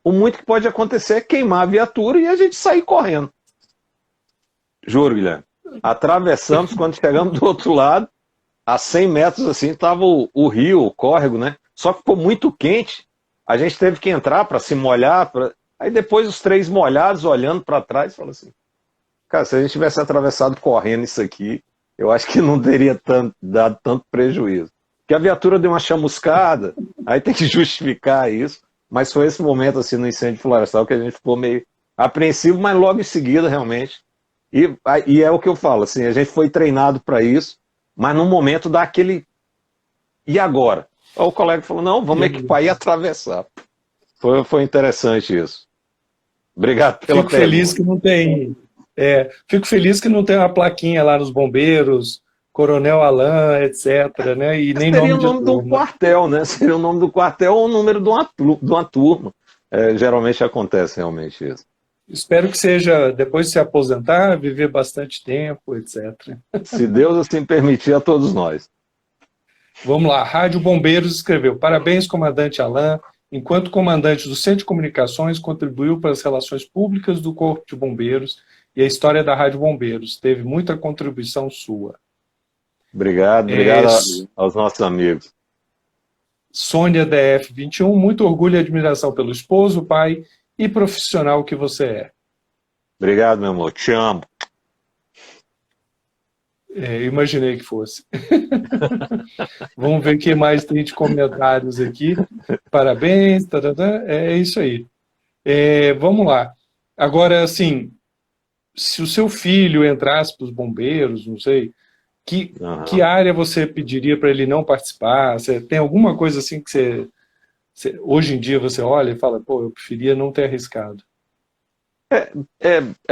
o muito que pode acontecer é queimar a viatura e a gente sair correndo. Juro, Guilherme. Atravessamos, quando chegamos do outro lado, a 100 metros assim, estava o rio, o córrego, né? Só que ficou muito quente, a gente teve que entrar para se molhar, aí depois os 3 molhados olhando para trás, falou assim, cara, se a gente tivesse atravessado correndo isso aqui, eu acho que não teria dado tanto prejuízo. Porque a viatura deu uma chamuscada, aí tem que justificar isso, mas foi esse momento assim no incêndio florestal que a gente ficou meio apreensivo, mas logo em seguida realmente, e é o que eu falo, assim, a gente foi treinado para isso, mas no momento dá aquele, e agora? Aí o colega falou, não, vamos equipar e atravessar. Foi interessante isso. Obrigado pela Fico pergunta. feliz que não tem. Fico feliz que não tem uma plaquinha lá nos bombeiros, Coronel Alain, etc., né? E nem Seria nome o de nome do turma. quartel, né? Seria o nome do quartel ou o número de uma turma. Geralmente acontece realmente isso. Espero que seja, depois de se aposentar, viver bastante tempo, etc. Se Deus assim permitir a todos nós. Vamos lá, Rádio Bombeiros escreveu: parabéns, comandante Alain. Enquanto comandante do Centro de Comunicações, contribuiu para as relações públicas do Corpo de Bombeiros e a história da Rádio Bombeiros. Teve muita contribuição sua. Obrigado aos nossos amigos. Sônia DF21, muito orgulho e admiração pelo esposo, pai e profissional que você é. Obrigado, meu amor. Te amo. Imaginei que fosse. Vamos ver o que mais tem de comentários aqui. Parabéns, tarará, é isso aí. Vamos lá. Agora, assim, se o seu filho entrasse para os bombeiros, não sei, que área você pediria para ele não participar? Você tem alguma coisa assim que hoje em dia você olha e fala, pô, eu preferia não ter arriscado?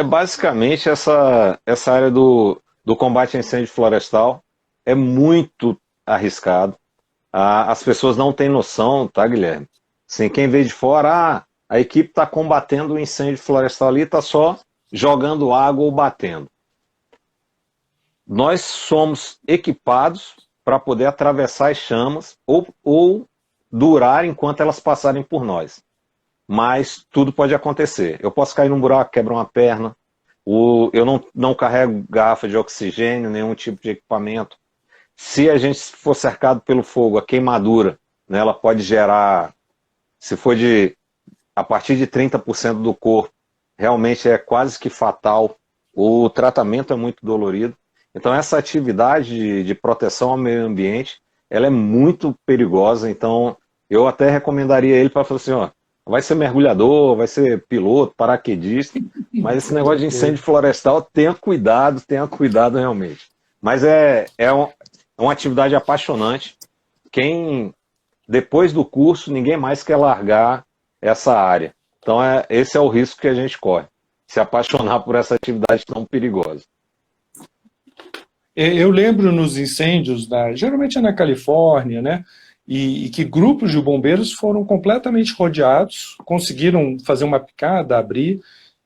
Basicamente essa área do combate a incêndio florestal é muito arriscado. As pessoas não têm noção, tá, Guilherme? Assim, quem vê de fora, a equipe está combatendo o incêndio florestal ali, está só jogando água ou batendo. Nós somos equipados para poder atravessar as chamas ou durar enquanto elas passarem por nós. Mas tudo pode acontecer. Eu posso cair num buraco, quebrar uma perna, eu não carrego garrafa de oxigênio, nenhum tipo de equipamento. Se a gente for cercado pelo fogo, a queimadura, né, ela pode gerar, se for a partir de 30% do corpo, realmente é quase que fatal. O tratamento é muito dolorido. Então essa atividade de proteção ao meio ambiente, ela é muito perigosa. Então eu até recomendaria ele para falar assim, ó, vai ser mergulhador, vai ser piloto, paraquedista, mas esse negócio de incêndio florestal, tenha cuidado realmente. Mas é uma atividade apaixonante. Depois do curso, ninguém mais quer largar essa área. Então esse é o risco que a gente corre, se apaixonar por essa atividade tão perigosa. Eu lembro nos incêndios, geralmente é na Califórnia, né? E que grupos de bombeiros foram completamente rodeados, conseguiram fazer uma picada, abrir,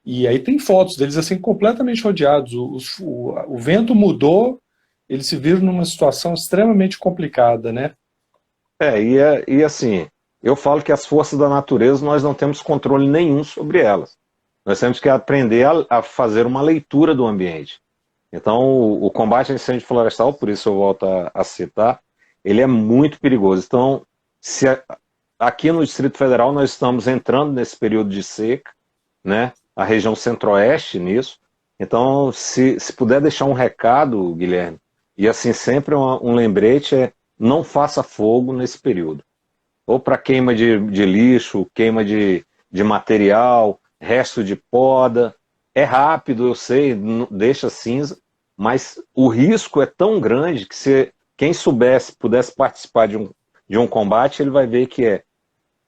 e aí tem fotos deles assim completamente rodeados. O vento mudou, eles se viram numa situação extremamente complicada, né? E assim, eu falo que as forças da natureza nós não temos controle nenhum sobre elas. Nós temos que aprender a fazer uma leitura do ambiente. Então, o combate a incêndio florestal, por isso eu volto a citar, ele é muito perigoso. Então, aqui no Distrito Federal nós estamos entrando nesse período de seca, né? A região centro-oeste nisso. Então, se puder deixar um recado, Guilherme, e assim sempre um lembrete não faça fogo nesse período. Ou para queima de lixo, queima de material, resto de poda. É rápido, eu sei, deixa cinza, mas o risco é tão grande que se quem pudesse participar de um combate, ele vai ver que é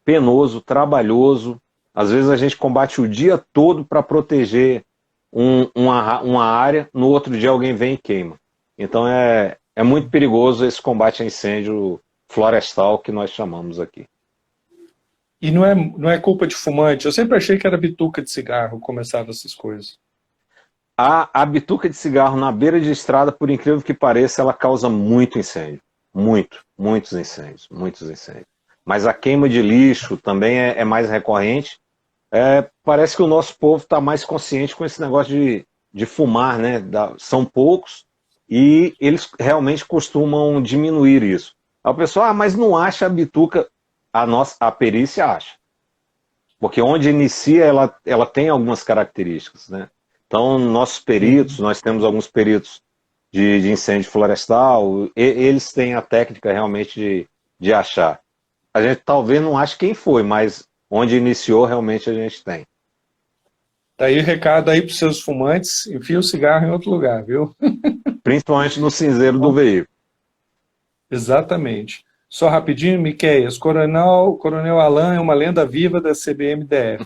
penoso, trabalhoso. Às vezes a gente combate o dia todo para proteger uma área, no outro dia alguém vem e queima. Então é muito perigoso esse combate a incêndio florestal que nós chamamos aqui. E não é culpa de fumante? Eu sempre achei que era bituca de cigarro, começava essas coisas. A bituca de cigarro na beira de estrada, por incrível que pareça, ela causa muito incêndio. Muitos incêndios. Mas a queima de lixo também é mais recorrente. Parece que o nosso povo está mais consciente com esse negócio de fumar, né? São poucos e eles realmente costumam diminuir isso. A pessoa, mas não acha a bituca. a perícia acha. Porque onde inicia, ela tem algumas características, né? Então, nossos peritos, nós temos alguns peritos de incêndio florestal, eles têm a técnica realmente de achar. A gente talvez não ache quem foi, mas onde iniciou, realmente a gente tem. Tá aí o recado aí para os seus fumantes, enfia o cigarro em outro lugar, viu? Principalmente no cinzeiro do veículo. Exatamente. Só rapidinho, Miqueias, Coronel Alan é uma lenda viva da CBMDF.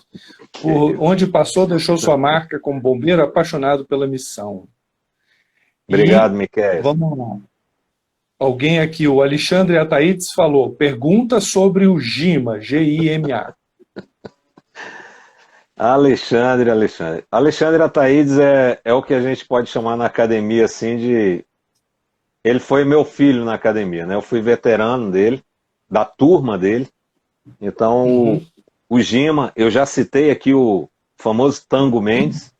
Por onde passou, deixou sua marca como bombeiro apaixonado pela missão. Obrigado, E, Miquel. vamos lá. Alguém aqui, o Alexandre Ataídes, falou, pergunta sobre o GIMA, G-I-M-A. Alexandre Ataídes é o que a gente pode chamar na academia, assim, de... Ele foi meu filho na academia, né? Eu fui veterano dele, da turma dele. Então, o Gima, eu já citei aqui o famoso Tango Mendes.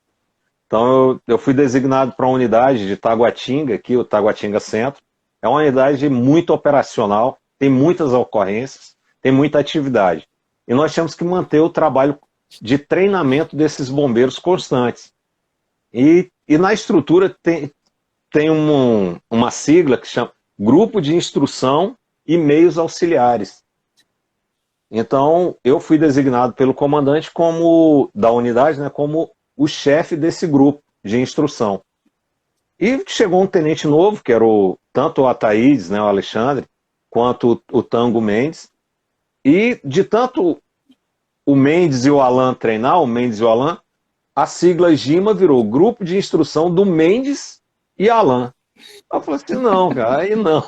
Então, eu fui designado para a unidade de Taguatinga, aqui, o Taguatinga Centro. É uma unidade muito operacional, tem muitas ocorrências, tem muita atividade. E nós temos que manter o trabalho de treinamento desses bombeiros constantes. E na estrutura tem uma sigla que chama Grupo de Instrução e Meios Auxiliares. Então, eu fui designado pelo comandante da unidade, né, como o chefe desse grupo de instrução. E chegou um tenente novo, que era tanto o Ataídes, né, o Alexandre, quanto o Tango Mendes. E de tanto o Mendes e o Alan treinar, o Mendes e o Alan, a sigla GIMA virou Grupo de Instrução do Mendes e Alan. Eu falei assim, não, cara, aí não.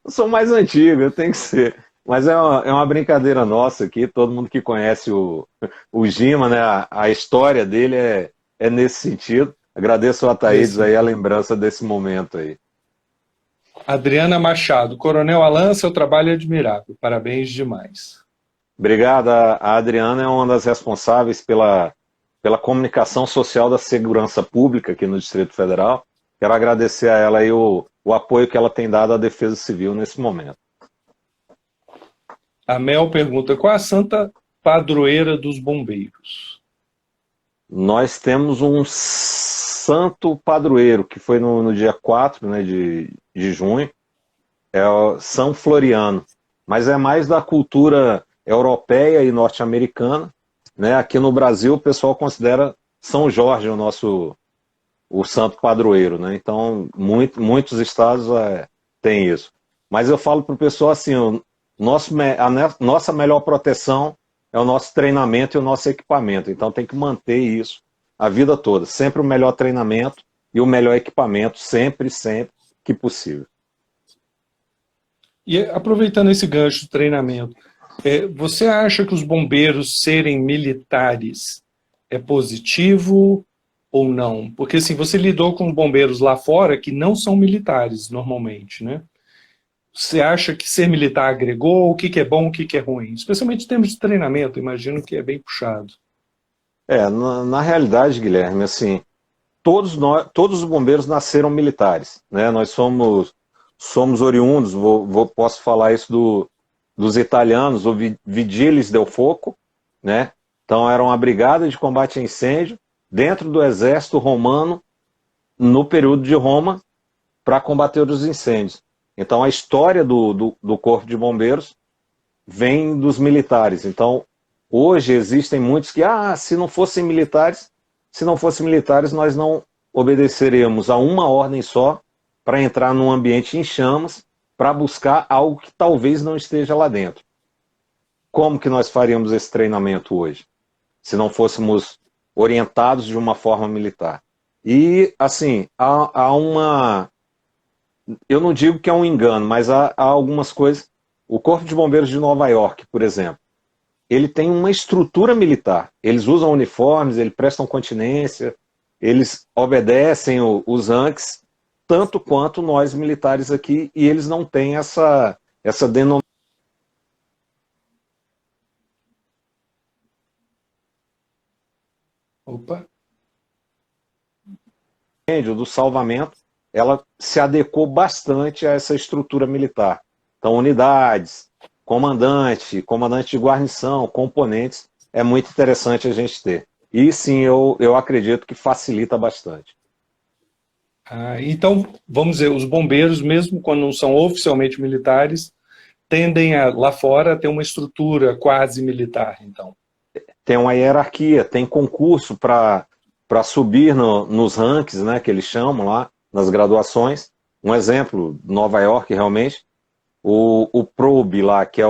Eu sou mais antigo, eu tenho que ser. Mas é uma brincadeira nossa aqui, todo mundo que conhece o Gima, né, a história dele é nesse sentido. Agradeço ao Ataídes aí a lembrança desse momento aí. Adriana Machado, Coronel Alan, seu trabalho é admirável, parabéns demais. Obrigado, a Adriana é uma das responsáveis pela comunicação social da segurança pública aqui no Distrito Federal. Quero agradecer a ela aí o apoio que ela tem dado à Defesa Civil nesse momento. A Mel pergunta, qual a santa padroeira dos bombeiros? Nós temos um santo padroeiro, que foi no dia 4, né, de junho, é o São Floriano, mas é mais da cultura europeia e norte-americana, né? Aqui no Brasil o pessoal considera São Jorge o santo padroeiro, né? Então muitos estados têm isso. Mas eu falo para o pessoal assim, a nossa melhor proteção é o nosso treinamento e o nosso equipamento. Então tem que manter isso a vida toda. Sempre o melhor treinamento e o melhor equipamento, sempre que possível. E aproveitando esse gancho de treinamento, você acha que os bombeiros serem militares é positivo ou não? Porque assim, você lidou com bombeiros lá fora que não são militares normalmente, né? Você acha que ser militar agregou? O que é bom, o que é ruim? Especialmente em termos de treinamento, imagino que é bem puxado. Na realidade, Guilherme, assim, todos os bombeiros nasceram militares, né? Nós somos oriundos, posso falar isso dos italianos, o Vigiles del Foco, né? Então era uma brigada de combate a incêndio dentro do exército romano no período de Roma para combater os incêndios. Então a história do Corpo de Bombeiros vem dos militares. Então hoje existem muitos que, se não fossem militares, nós não obedeceríamos a uma ordem só para entrar num ambiente em chamas para buscar algo que talvez não esteja lá dentro. Como que nós faríamos esse treinamento hoje, se não fôssemos orientados de uma forma militar? E, assim, eu não digo que é um engano, mas há algumas coisas. O Corpo de Bombeiros de Nova York, por exemplo, ele tem uma estrutura militar. Eles usam uniformes, eles prestam continência, eles obedecem os ANCs, tanto quanto nós militares aqui, e eles não têm essa denominação. Opa. Do salvamento, ela se adequou bastante a essa estrutura militar. Então, unidades, comandante, comandante de guarnição, componentes, é muito interessante a gente ter. E sim, eu acredito que facilita bastante. Então, vamos dizer, os bombeiros, mesmo quando não são oficialmente militares, tendem lá fora a ter uma estrutura quase militar, então. Tem uma hierarquia, tem concurso para subir nos rankings, né, que eles chamam lá, nas graduações. Um exemplo, Nova York, realmente, o probe lá, que é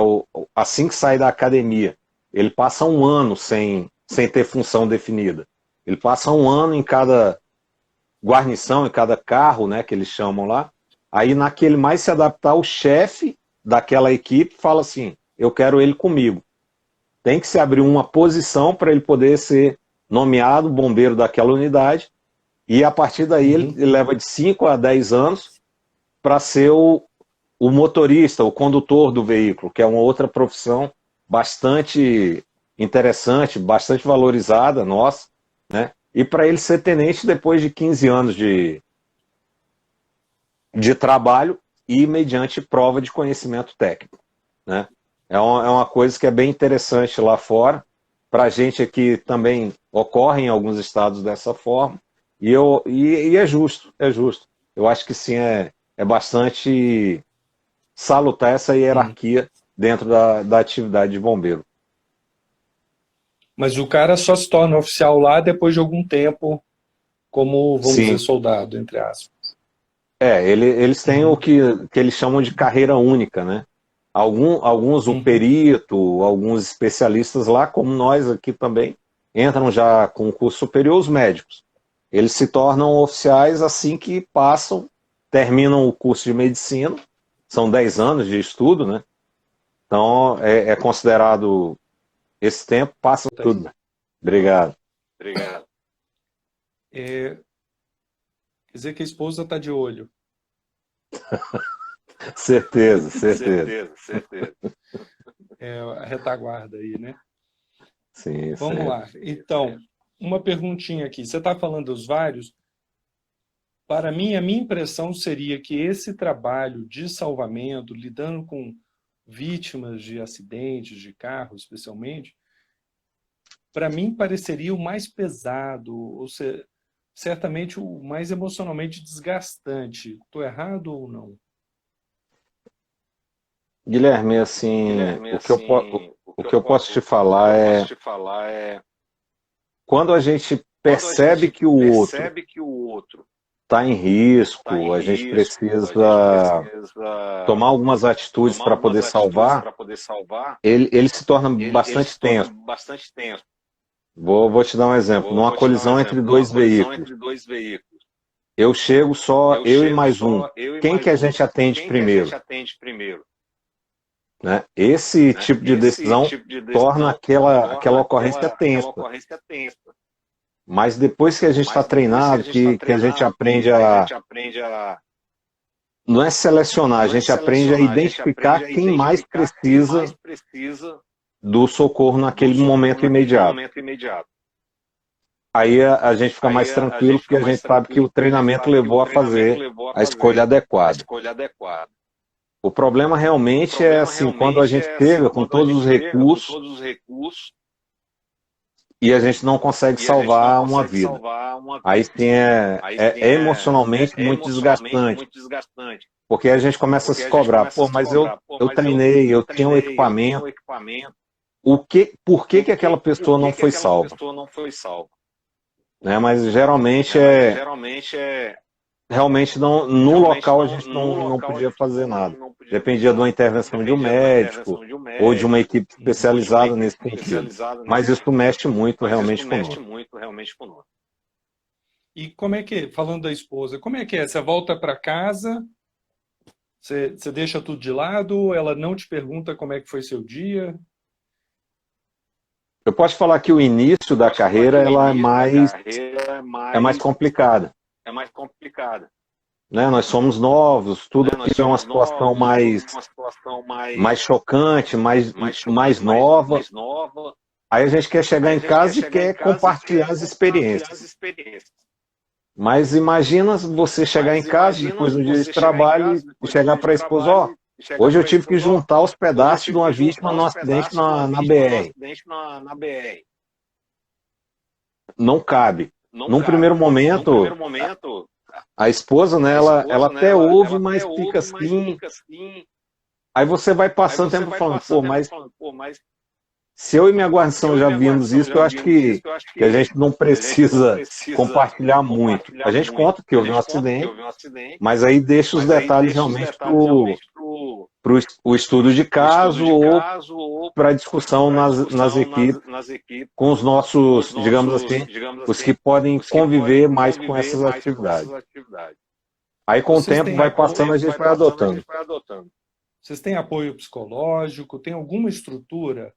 assim que sai da academia, ele passa um ano sem ter função definida. Ele passa um ano em cada guarnição, em cada carro, né, que eles chamam lá. Aí, naquele mais se adaptar, o chefe daquela equipe fala assim, eu quero ele comigo. Tem que se abrir uma posição para ele poder ser nomeado bombeiro daquela unidade, e a partir daí ele leva de 5 a 10 anos para ser o motorista, o condutor do veículo, que é uma outra profissão bastante interessante, bastante valorizada, nossa, né? E para ele ser tenente depois de 15 anos de trabalho e mediante prova de conhecimento técnico, né? É uma coisa que é bem interessante lá fora. Para a gente aqui também ocorre em alguns estados dessa forma, e é justo, é justo. Eu acho que sim, é bastante salutar essa hierarquia dentro da atividade de bombeiro. Mas o cara só se torna oficial lá depois de algum tempo, como, vamos dizer, soldado, entre aspas. Eles têm o que eles chamam de carreira única, né? Alguns o perito, alguns especialistas lá, como nós aqui também, entram já com curso superior, os médicos. Eles se tornam oficiais assim que terminam o curso de medicina, são 10 anos de estudo, né? Então é considerado esse tempo, passa tudo. Obrigado. Quer dizer que a esposa está de olho. Certeza. É a retaguarda aí, né? Sim, vamos lá. Então, uma perguntinha aqui. Você está falando dos vários. Para mim, a minha impressão seria que esse trabalho de salvamento, lidando com vítimas de acidentes de carro, especialmente, para mim pareceria o mais pesado, ou seja, certamente o mais emocionalmente desgastante. Estou errado ou não? Guilherme, assim, o que eu posso te falar é quando a gente percebe que o outro está em risco, a gente precisa tomar algumas atitudes para poder salvar, ele se torna bastante tenso. Vou te dar um exemplo. Numa colisão entre dois veículos, eu chego só, eu e mais um. Quem que a gente atende primeiro? Né? Esse tipo de decisão torna aquela ocorrência tensa. Mas depois que a gente está treinado, que a gente aprende a... Não é selecionar, a gente aprende a identificar quem mais precisa do socorro naquele momento imediato. Aí a gente fica mais tranquilo, porque a gente sabe que o treinamento levou a fazer a escolha adequada. O problema realmente é assim, quando a gente chega com todos os recursos e a gente não consegue salvar uma vida. Aí sim é emocionalmente muito desgastante. Porque a gente começa a se cobrar, mas eu treinei, eu tinha um equipamento. Por que aquela pessoa não foi salva? Né, mas geralmente realmente no local a gente não podia fazer nada. Dependia de uma intervenção de um médico ou de uma equipe especializada nesse sentido. Mas isso mexe muito realmente conosco. E como é que, falando da esposa, como é que é? Você volta para casa, você deixa tudo de lado, ela não te pergunta como é que foi seu dia? Eu posso falar que o início da carreira ela é mais complicada. Né? Nós somos novos, tudo aqui é uma situação mais chocante, mais nova. Aí a gente quer chegar em casa e quer compartilhar as experiências. Mas imagina você chegar em casa depois de um dia de trabalho e chegar para a esposa, Hoje eu tive que juntar os pedaços de uma vítima num acidente na BR. Não cabe. Num primeiro momento, a esposa, né, ela até ouve, mas fica assim. Aí você vai passando o tempo falando, pô, mas se eu e minha guarnição já vimos isso, eu acho que a gente não precisa compartilhar muito. A gente conta que houve um acidente, mas aí deixa os detalhes realmente para o estudo de caso ou para a discussão nas equipes com os nossos, digamos assim, os que podem conviver mais com essas atividades. Aí com o tempo vai passando, a gente vai adotando. Vocês têm apoio psicológico? Tem alguma estrutura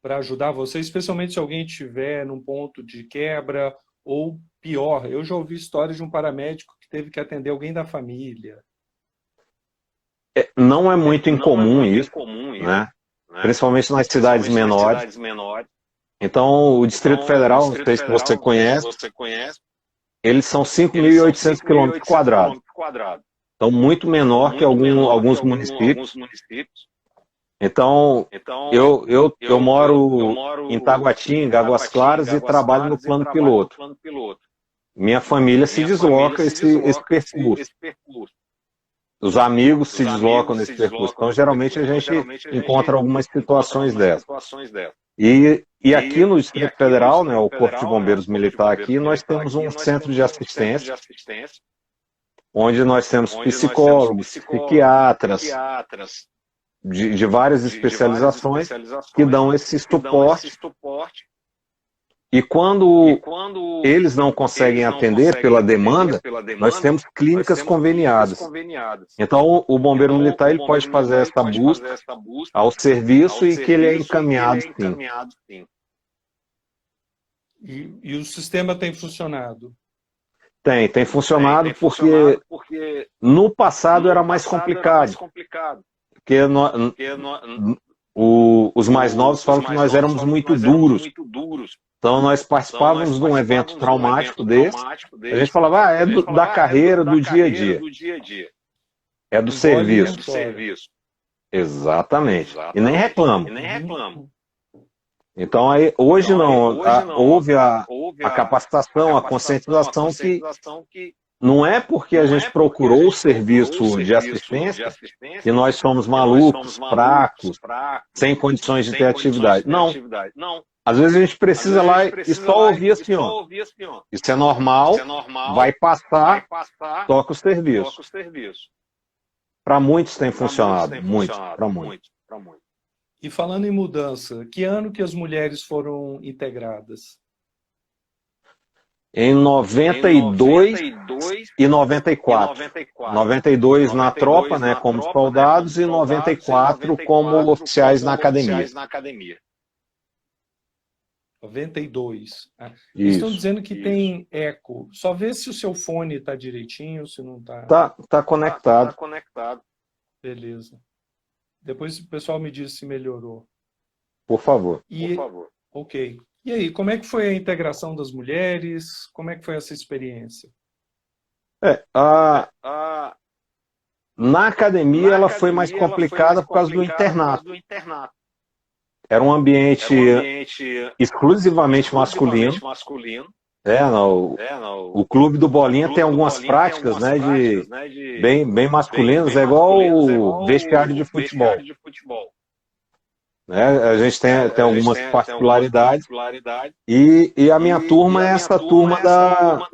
para ajudar você, especialmente se alguém estiver num ponto de quebra ou pior? Eu já ouvi histórias de um paramédico que teve que atender alguém da família. Não é muito incomum isso, né? Principalmente nas cidades menores. Então, o Distrito Federal, não sei se você conhece, eles são 5.800 km². Então, muito menor que alguns municípios. Então, eu moro em Taguatinga, Águas Claras, e trabalho no plano piloto. Minha família se desloca esse percurso. Os amigos se deslocam nesse percurso. Então, geralmente, a gente encontra algumas situações dessas. E aqui no Distrito Federal, né, o Corpo de Bombeiros Militar aqui, nós temos um centro de assistência, onde nós temos psicólogos, psiquiatras, de várias especializações que dão esse suporte. E quando eles não conseguem atender pela demanda, nós temos clínicas conveniadas. Então, o bombeiro militar ele pode fazer essa busca ao serviço e que ele é encaminhado, sim. E o sistema tem funcionado? Tem funcionado porque no passado era mais complicado. Porque os mais novos falam que nós éramos muito duros. Então nós participávamos de um evento traumático desse, a gente falava, é da carreira, do dia a dia. É do serviço. Exatamente. E nem reclamo. Então aí, hoje não, houve a capacitação, a conscientização que não é porque a gente procurou o serviço de assistência que nós somos malucos, fracos, sem condições de ter atividade. Não. Às vezes a gente precisa lá e só ouvir assim, ó. Isso é normal, vai passar, toca o serviço. Para muitos tem funcionado, para muitos. E falando em mudança, que ano que as mulheres foram integradas? Em 92 e 94. 92 na tropa, né, como soldados, e 94 como oficiais na academia. 92. Eles estão dizendo que tem eco. Só vê se o seu fone está direitinho, se não está. Tá conectado. Beleza. Depois o pessoal me diz se melhorou. Por favor. Ok. E aí, como é que foi a integração das mulheres? Como é que foi essa experiência? Na academia ela foi mais complicada por causa do internato. Era um ambiente exclusivamente masculino. O clube do Bolinha tem algumas práticas, né, bem masculinas, é igual o vestiário de futebol. Né? A gente tem algumas particularidades. E a minha turma é essa turma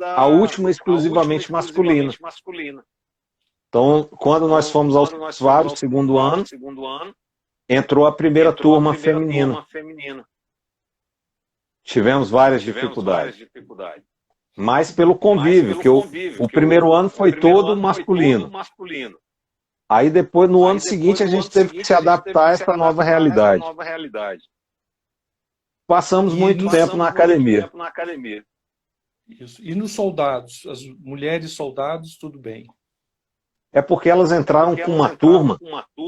a última exclusivamente masculina. Então, quando nós fomos ao vários segundo ano, entrou a primeira turma feminina. Tivemos várias dificuldades. Mas pelo convívio, que o primeiro ano foi todo masculino. Aí depois, no ano seguinte, a gente teve que se adaptar a essa nova realidade. Passamos muito tempo na academia. Isso. E nos soldados? As mulheres soldados, tudo bem? É porque elas entraram com uma turma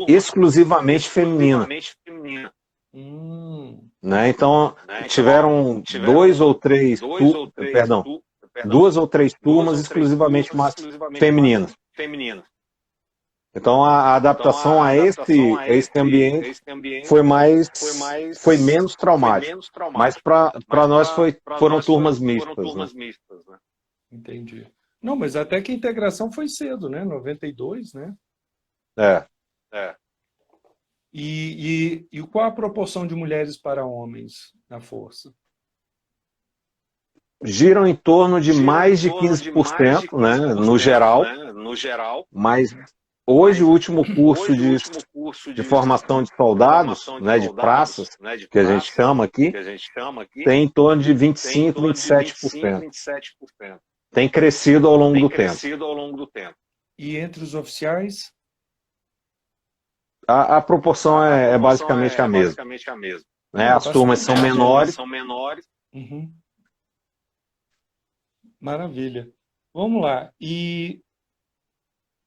exclusivamente feminina. Né? Então, tiveram duas ou três turmas exclusivamente femininas. Então a adaptação a esse ambiente foi menos traumático. Mas para nós foram turmas mistas, né? Entendi. Não, mas até que a integração foi cedo, né? 92, né? É. E qual a proporção de mulheres para homens na força? Giram em torno de mais de 15%, né, no geral, mas hoje o último curso de formação de soldados, né, de praças, que a gente chama aqui, tem em torno de 25%, 27%. Tem crescido ao longo do tempo. E entre os oficiais? A proporção é basicamente a mesma. Né? As turmas são menores. Uhum. Maravilha. Vamos lá. E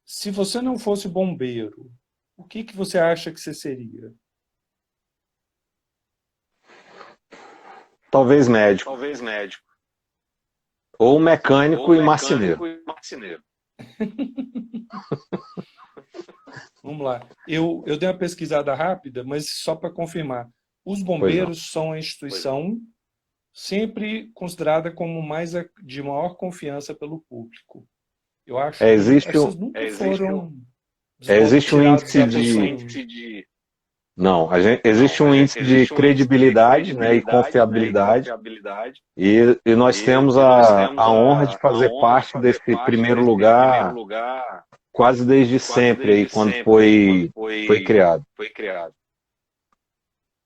se você não fosse bombeiro, o que você acha que você seria? Talvez médico. Ou mecânico e marceneiro. Vamos lá. Eu dei uma pesquisada rápida, mas só para confirmar. Os bombeiros são a instituição sempre considerada como de maior confiança pelo público. Eu acho que essas nunca foram... Existe um índice de... Não, existe um índice de credibilidade, né, e confiabilidade, e nós temos a honra de fazer parte desse primeiro lugar quase desde sempre, aí, quando foi criado.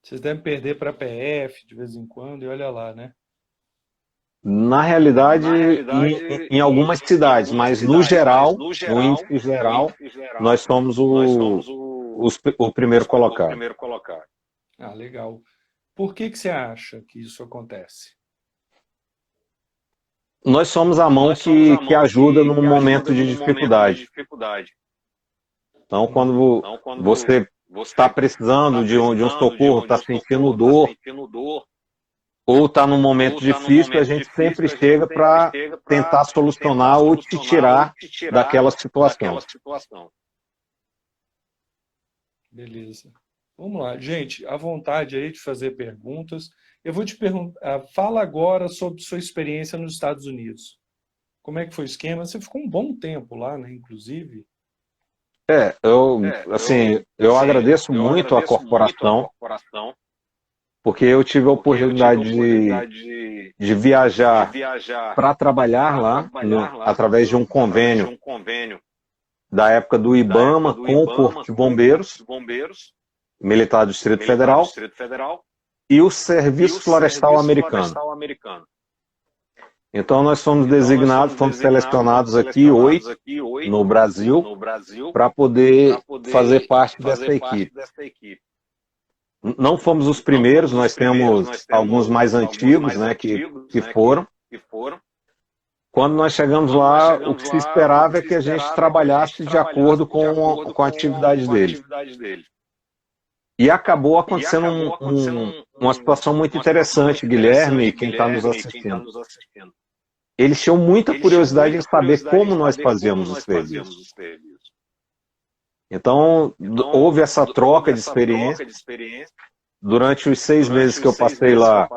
Vocês devem perder para a PF de vez em quando, e olha lá, né? Na realidade, em algumas cidades, mas no geral, no índice geral, nós somos o primeiro colocado. Ah, legal. Por que você acha que isso acontece? Nós somos a mão que ajuda num momento de dificuldade. Então, quando você está precisando de um socorro, está sentindo dor, ou está num momento difícil, a gente sempre chega para tentar solucionar ou te tirar daquela situação. Beleza. Vamos lá. Gente, à vontade aí de fazer perguntas. Eu vou te perguntar, fala agora sobre sua experiência nos Estados Unidos. Como é que foi o esquema? Você ficou um bom tempo lá, né, inclusive? Eu agradeço muito a corporação, porque eu tive a oportunidade de viajar para trabalhar lá, através de um convênio da época do IBAMA com o Corpo de Bombeiros, Militar do Distrito Federal, e o Serviço Florestal Americano. Então nós fomos designados, fomos selecionados aqui 8 no Brasil para poder fazer parte dessa equipe. Não fomos os primeiros, nós temos alguns mais antigos, né, que foram. Quando nós chegamos lá, o que se esperava é que a gente trabalhasse de acordo com a atividade dele. E acabou acontecendo uma situação muito interessante, Guilherme, e quem está nos assistindo. Eles tinham muita curiosidade em saber como nós fazíamos os serviços. Então, houve essa troca de experiência. Durante os 6 meses que eu passei lá,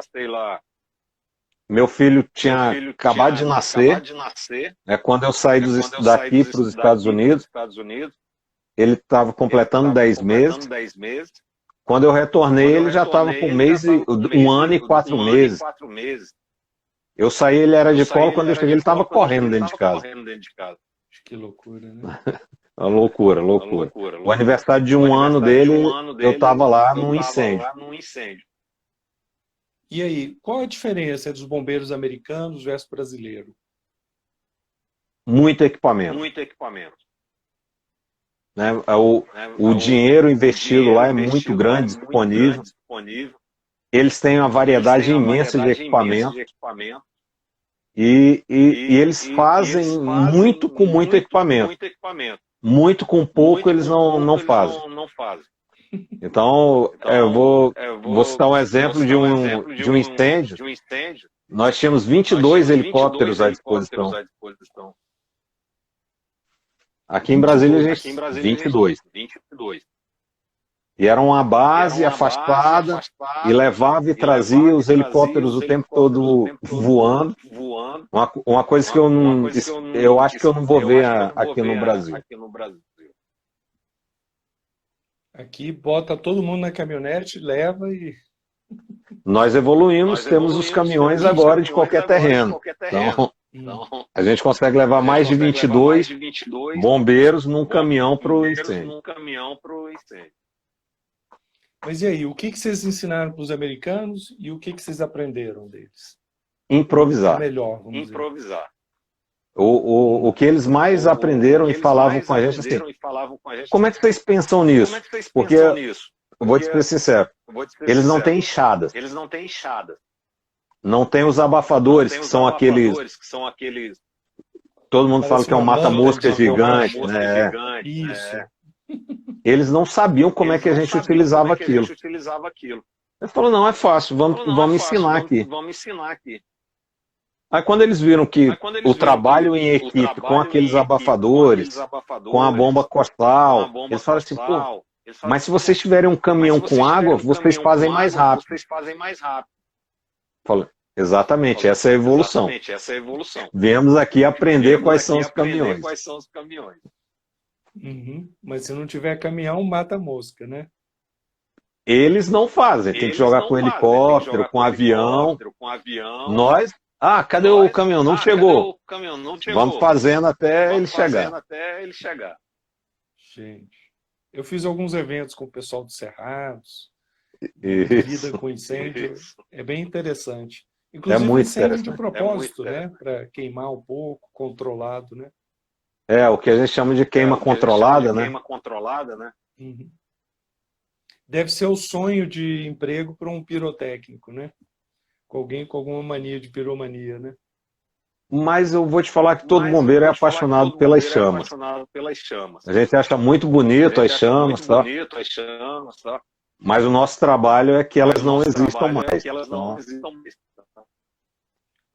meu filho tinha acabado de nascer. Quando eu saí daqui para os Estados Unidos, ele estava completando 10 meses. Quando eu retornei, ele já estava com 1 ano e 4 meses. Eu saí, ele era de colo, quando eu cheguei, ele estava correndo dentro de casa. Que loucura, né? Loucura. O aniversário de 1 ano dele, eu estava lá num incêndio. E aí, qual a diferença entre os bombeiros americanos versus brasileiros? Muito equipamento. Né? O dinheiro investido lá é muito grande, disponível. Eles têm uma variedade imensa de equipamento. E eles fazem muito com muito equipamento. Muito com pouco eles não fazem. Então, eu vou citar um exemplo de um incêndio. Nós tínhamos 22 helicópteros à disposição. Aqui em Brasília, a 22. gente 22. E era uma base afastada e levava e trazia os helicópteros o tempo todo voando. Uma coisa que eu acho que eu não vou ver aqui no Brasil. Aqui bota todo mundo na caminhonete, leva e... Nós evoluímos, temos os caminhões agora de qualquer terreno. Então, a gente consegue levar mais de 22 bombeiros num caminhão para o incêndio. Mas e aí, o que vocês ensinaram para os americanos e o que vocês aprenderam deles? Improvisar. Melhor, vamos dizer. O que eles mais aprenderam e falavam com a gente assim, como é que vocês pensam nisso? Porque, eu vou te ser sincero, eles não têm enxadas. Não tem os abafadores, que são aqueles... Todo mundo fala que é um mata-mosca gigante, né? Isso. Eles não sabiam como é que a gente utilizava aquilo. Ele falou, não, é fácil, vamos ensinar aqui. Aí quando eles viram que o trabalho em equipe com aqueles abafadores, com a bomba costal, eles falaram assim, pô, mas se vocês tiverem um caminhão com água, vocês fazem mais rápido. Falei, exatamente, essa é a evolução. Viemos aqui aprender quais são os caminhões. Uhum. Mas se não tiver caminhão, mata a mosca, né? Eles não fazem, tem que jogar com helicóptero, com avião. Nós, cadê o caminhão? Não chegou. Vamos fazendo até ele chegar. Gente, eu fiz alguns eventos com o pessoal dos Cerrados, lida com incêndio, é bem interessante. Inclusive muito incêndio de propósito, né? Para queimar um pouco, controlado, né? O que a gente chama de queima controlada, né? Uhum. Deve ser o sonho de emprego para um pirotécnico, né? Com alguém com alguma mania de piromania, né? Mas eu vou te falar que todo bombeiro é apaixonado pelas chamas. A gente acha muito bonito as chamas, tá? Mas o nosso trabalho é que elas não existam mais. Então...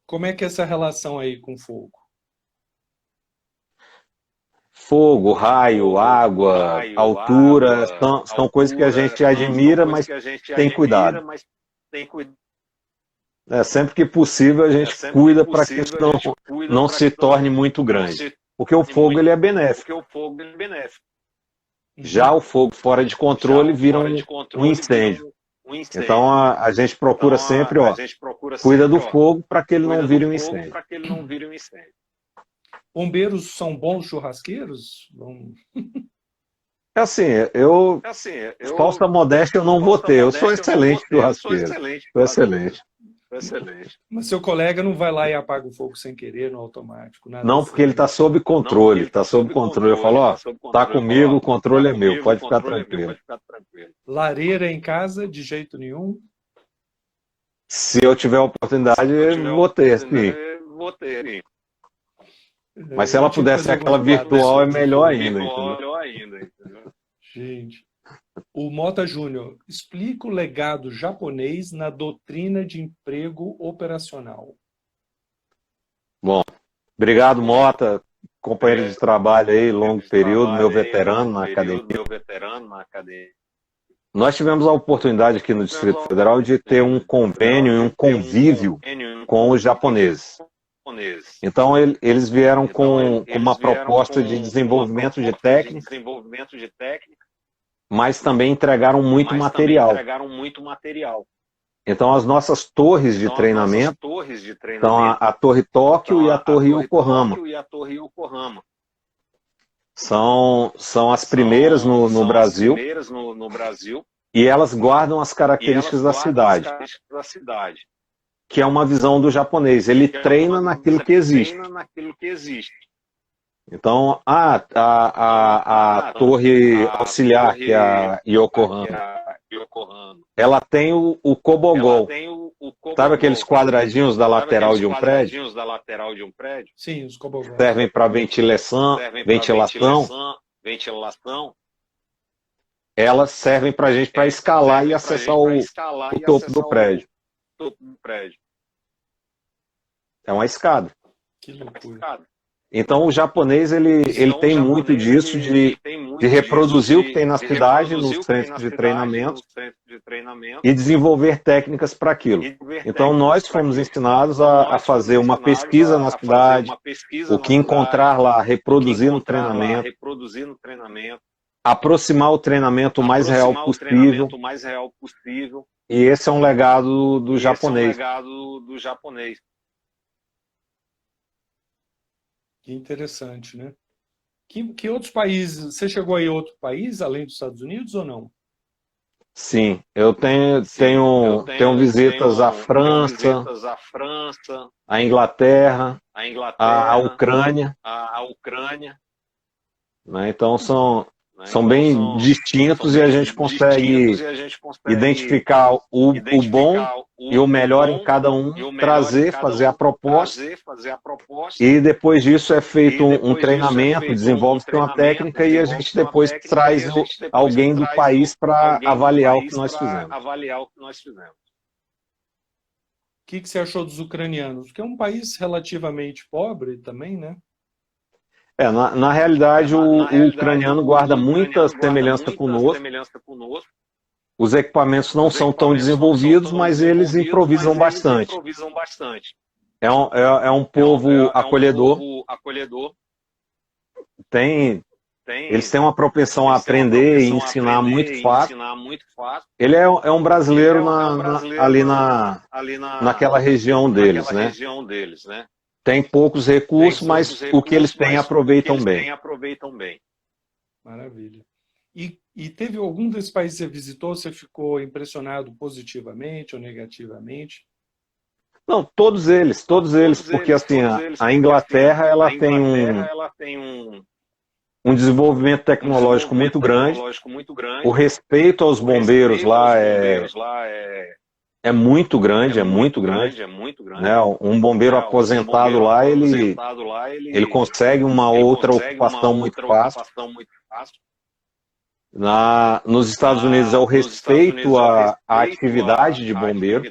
Como é que é essa relação aí com fogo? Fogo, raio, água, altura, são coisas que a gente admira, mas tem cuidado. Sempre que possível a gente cuida para que isso não se torne muito grande. Porque o fogo ele é benéfico. Já o fogo fora de controle vira um incêndio. Então a gente procura sempre, cuida do fogo para que ele não vire um incêndio. Bombeiros são bons churrasqueiros? Assim, falsa modéstia eu não vou ter. Eu sou excelente churrasqueiro. Sou excelente. Mas seu colega não vai lá e apaga o fogo sem querer no automático? Nada não, assim. porque ele está sob controle. Está sob controle. Eu falo, tá comigo, o controle é meu. Pode ficar tranquilo. Lareira em casa, de jeito nenhum? Se eu tiver oportunidade, vou ter, sim. Mas se ela puder ser aquela virtual, é melhor ainda. Gente, o Mota Júnior, explica o legado japonês na doutrina de emprego operacional. Bom, obrigado, Mota, companheiro de trabalho aí, longo período, meu veterano na academia. Nós tivemos a oportunidade aqui no Distrito Federal de ter um convênio e um convívio com os japoneses. Então, eles vieram com uma proposta de desenvolvimento de técnica, mas também entregaram muito material. Então, as nossas torres de treinamento, então a Torre Tóquio e a Torre Yokohama, são as primeiras no Brasil, e elas guardam as características da cidade. Que é uma visão do japonês, ele treina naquilo que existe. Então, a torre auxiliar, que é a Yokohama, ela tem o Kobogol. Sabe aqueles quadradinhos da lateral de um prédio? Sim, os Kobogol. Servem para ventilação. Elas servem para a gente para escalar e acessar o topo do prédio. É uma escada. Que loucura. Então o japonês ele tem muito disso de reproduzir o que tem na cidade, nos centros de treinamento, e desenvolver técnicas para aquilo. Então nós fomos ensinados a fazer uma pesquisa na cidade, o que encontrar lá, reproduzir no treinamento, aproximar o treinamento o mais real possível. E esse é um legado do japonês. Que interessante, né? Que outros países? Você chegou aí a outro país, além dos Estados Unidos, ou não? Sim, eu tenho visitas à França, à Inglaterra, à Ucrânia, né? Então são bem distintos e a gente consegue identificar o bom e o melhor em cada um, trazer, fazer a proposta, e depois disso é feito um treinamento, desenvolve-se uma técnica e a gente depois traz alguém do país para avaliar o que nós fizemos. O que você achou dos ucranianos? Porque é um país relativamente pobre também, né? Na realidade, o ucraniano guarda muita semelhança conosco. Os equipamentos não são tão desenvolvidos, mas eles improvisam bastante. É um povo acolhedor. Eles têm uma propensão a aprender e ensinar muito fácil. Ele é um brasileiro ali naquela região deles, né? Tem poucos recursos, mas o que eles têm aproveitam bem. Maravilha. E teve algum desses países que você visitou, você ficou impressionado positivamente ou negativamente? Não, todos eles, porque assim, a Inglaterra ela tem um desenvolvimento tecnológico muito grande, o respeito aos bombeiros lá é muito grande, né? Um bombeiro aposentado lá, ele consegue uma outra ocupação muito fácil. Nos Estados Unidos é o respeito à atividade de bombeiro.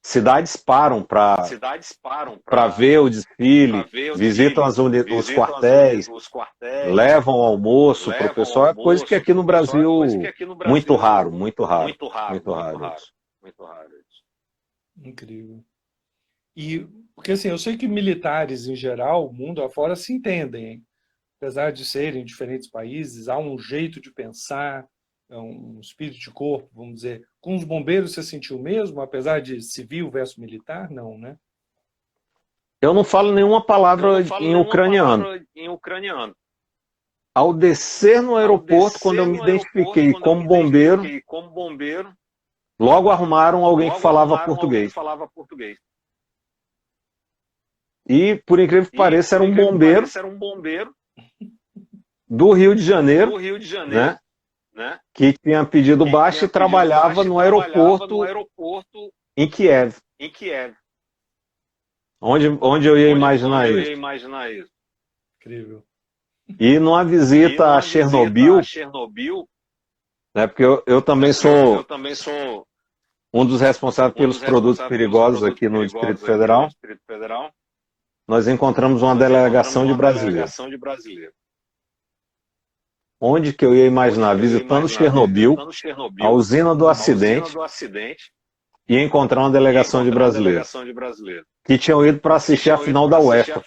Cidades param para ver o desfile, visitam os quartéis, levam almoço para o pessoal. É coisa que aqui no Brasil muito raro. Incrível. Porque assim, eu sei que militares em geral, mundo afora, se entendem, hein? Apesar de serem diferentes países, há um jeito de pensar, um espírito de corpo, vamos dizer. Com os bombeiros você sentiu o mesmo, apesar de civil versus militar? Não, né? Eu não falo nenhuma palavra em ucraniano. Ao descer no aeroporto, quando eu me identifiquei como bombeiro, logo arrumaram alguém que falava português. E, por incrível que pareça, era um bombeiro do Rio de Janeiro, né? Que tinha pedido baixa e trabalhava no aeroporto em Kiev. Onde eu ia imaginar isso? Incrível. E numa visita a Chernobyl, né, porque eu também sou um dos responsáveis pelos produtos perigosos aqui no Distrito Federal, nós encontramos uma delegação de brasileiros. Onde que eu ia imaginar? Visitando Chernobyl, a usina do acidente, e encontrar uma delegação de brasileiros que tinham ido para assistir a final da UEFA.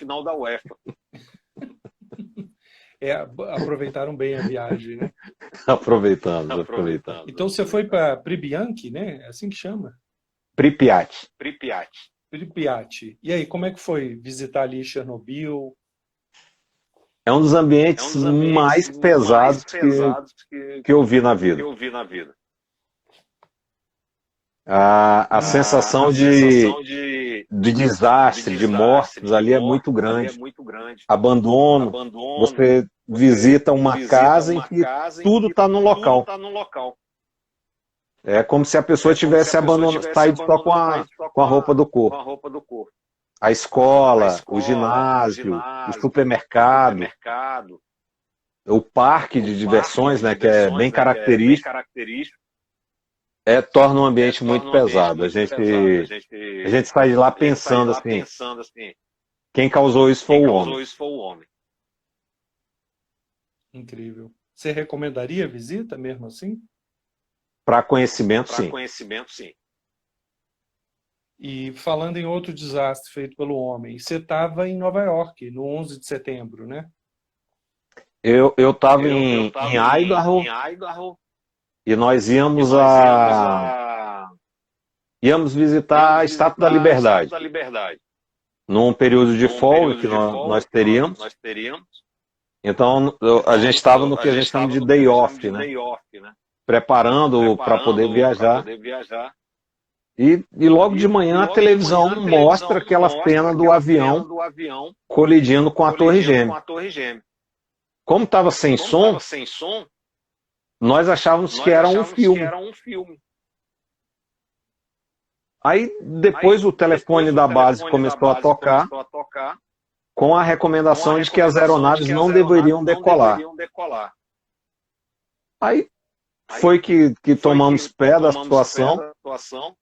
Aproveitaram bem a viagem, né? Aproveitando. Então você foi para Pribyanki, né? É assim que chama? Pripyat. E aí, como é que foi visitar ali Chernobyl? É um dos ambientes mais pesados que eu vi na vida. A sensação de desastre, de mortes ali é muito grande. Abandono. Você visita uma casa em que tudo está no local. É como se a pessoa tivesse saído só com a roupa do corpo. A escola, o ginásio, o supermercado, o parque de diversões, né, que é bem característico, torna um ambiente muito pesado. A gente sai de lá pensando assim, Quem causou isso foi Quem o causou homem. isso foi o homem. Incrível. Você recomendaria a visita mesmo assim? Para conhecimento, Para sim. conhecimento, sim. E falando em outro desastre feito pelo homem, você estava em Nova York, no 11 de setembro, né? Eu estava Eu em estava Idaho em Idaho e nós e íamos nós íamos visitar a íamos Estátua da visitar a Estátua Liberdade, da Liberdade. num período de Num folga período que de nós folga que teríamos. nós teríamos. Então, a gente Então, estava no a que a gente gente chama estava de no que a day gente chama off, de né? day off, né? Preparando para poder Preparando para viajar. poder viajar. E logo de E manhã a logo de manhã televisão a mostra televisão aquela mostra cena do aquela cena avião do avião colidindo com a Torre colidindo com Gêmea. a Torre Gêmea. Como estava sem Como som, estava sem som, nós achávamos que nós era um achávamos que filme. era um filme. Aí depois Aí, o telefone depois o da base telefone da começou a base tocar começou a tocar com a com a recomendação de que as recomendação de aeronaves que as não aeronaves deveriam não decolar. deveriam decolar. Aí Aí foi que foi tomamos que pé da tomamos pé situação, da situação,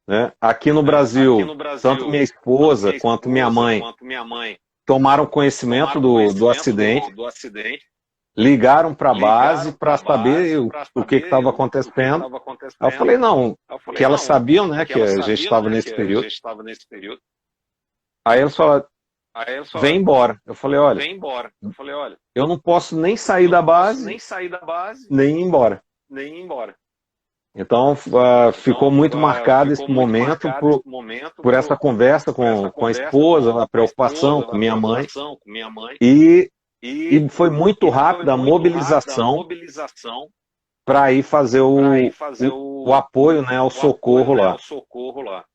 né? Aqui no né? Aqui Brasil, no tanto minha Brasil, tanto esposa minha quanto minha esposa mãe quanto minha mãe tomaram conhecimento tomaram do conhecimento acidente, do acidente, ligaram para a base ligaram para para a base saber para o que saber estava o que acontecendo. estava Aí eu acontecendo. falei, não, Aí eu que falei, elas não, sabiam, né, que que elas a gente sabiam, estava né, nesse que a período. gente estava nesse período. Aí elas falaram, Aí eles vem falaram, embora. Eu falei, olha, vem embora. Eu falei, olha, eu não posso nem sair eu da não posso base, nem sair da base, nem ir embora. nem ir embora. Então, ficou Então, muito marcado esse ficou muito momento marcado esse momento por essa conversa por essa com a conversa esposa, a com a preocupação esposa, com a minha mãe, preocupação com minha mãe. e, E, foi muito e foi rápida a muito rápida a mobilização mobilização para ir fazer para ir fazer o apoio, né, ao o apoio, socorro né, lá. ao socorro lá.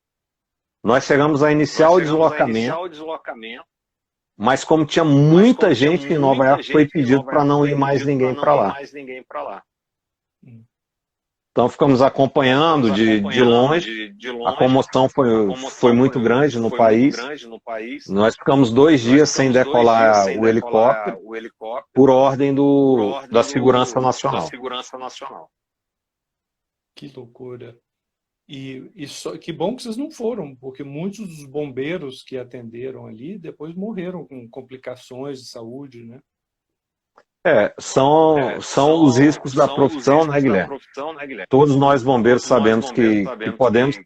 Nós chegamos a iniciar Nós o chegamos a deslocamento, iniciar o deslocamento, mas como tinha mas como muita tinha gente em Nova muita York, foi gente em pedido Nova para York, não foi ir mais pedido para ninguém para não ir lá. mais ninguém para lá. Então ficamos Então acompanhando ficamos de acompanhando longe. de A longe. comoção A foi comoção muito grande no foi muito país. grande no país. Nós ficamos 2 Nós dias sem ficamos 2 dias decolar sem o helicóptero decolar o helicóptero por ordem por da ordem Segurança da Nacional. Segurança Nacional. Que loucura. Que bom que vocês não foram, porque muitos dos bombeiros que atenderam ali depois morreram com complicações de saúde, né? São os riscos da profissão, né, Guilherme? Todos nós bombeiros sabemos que podemos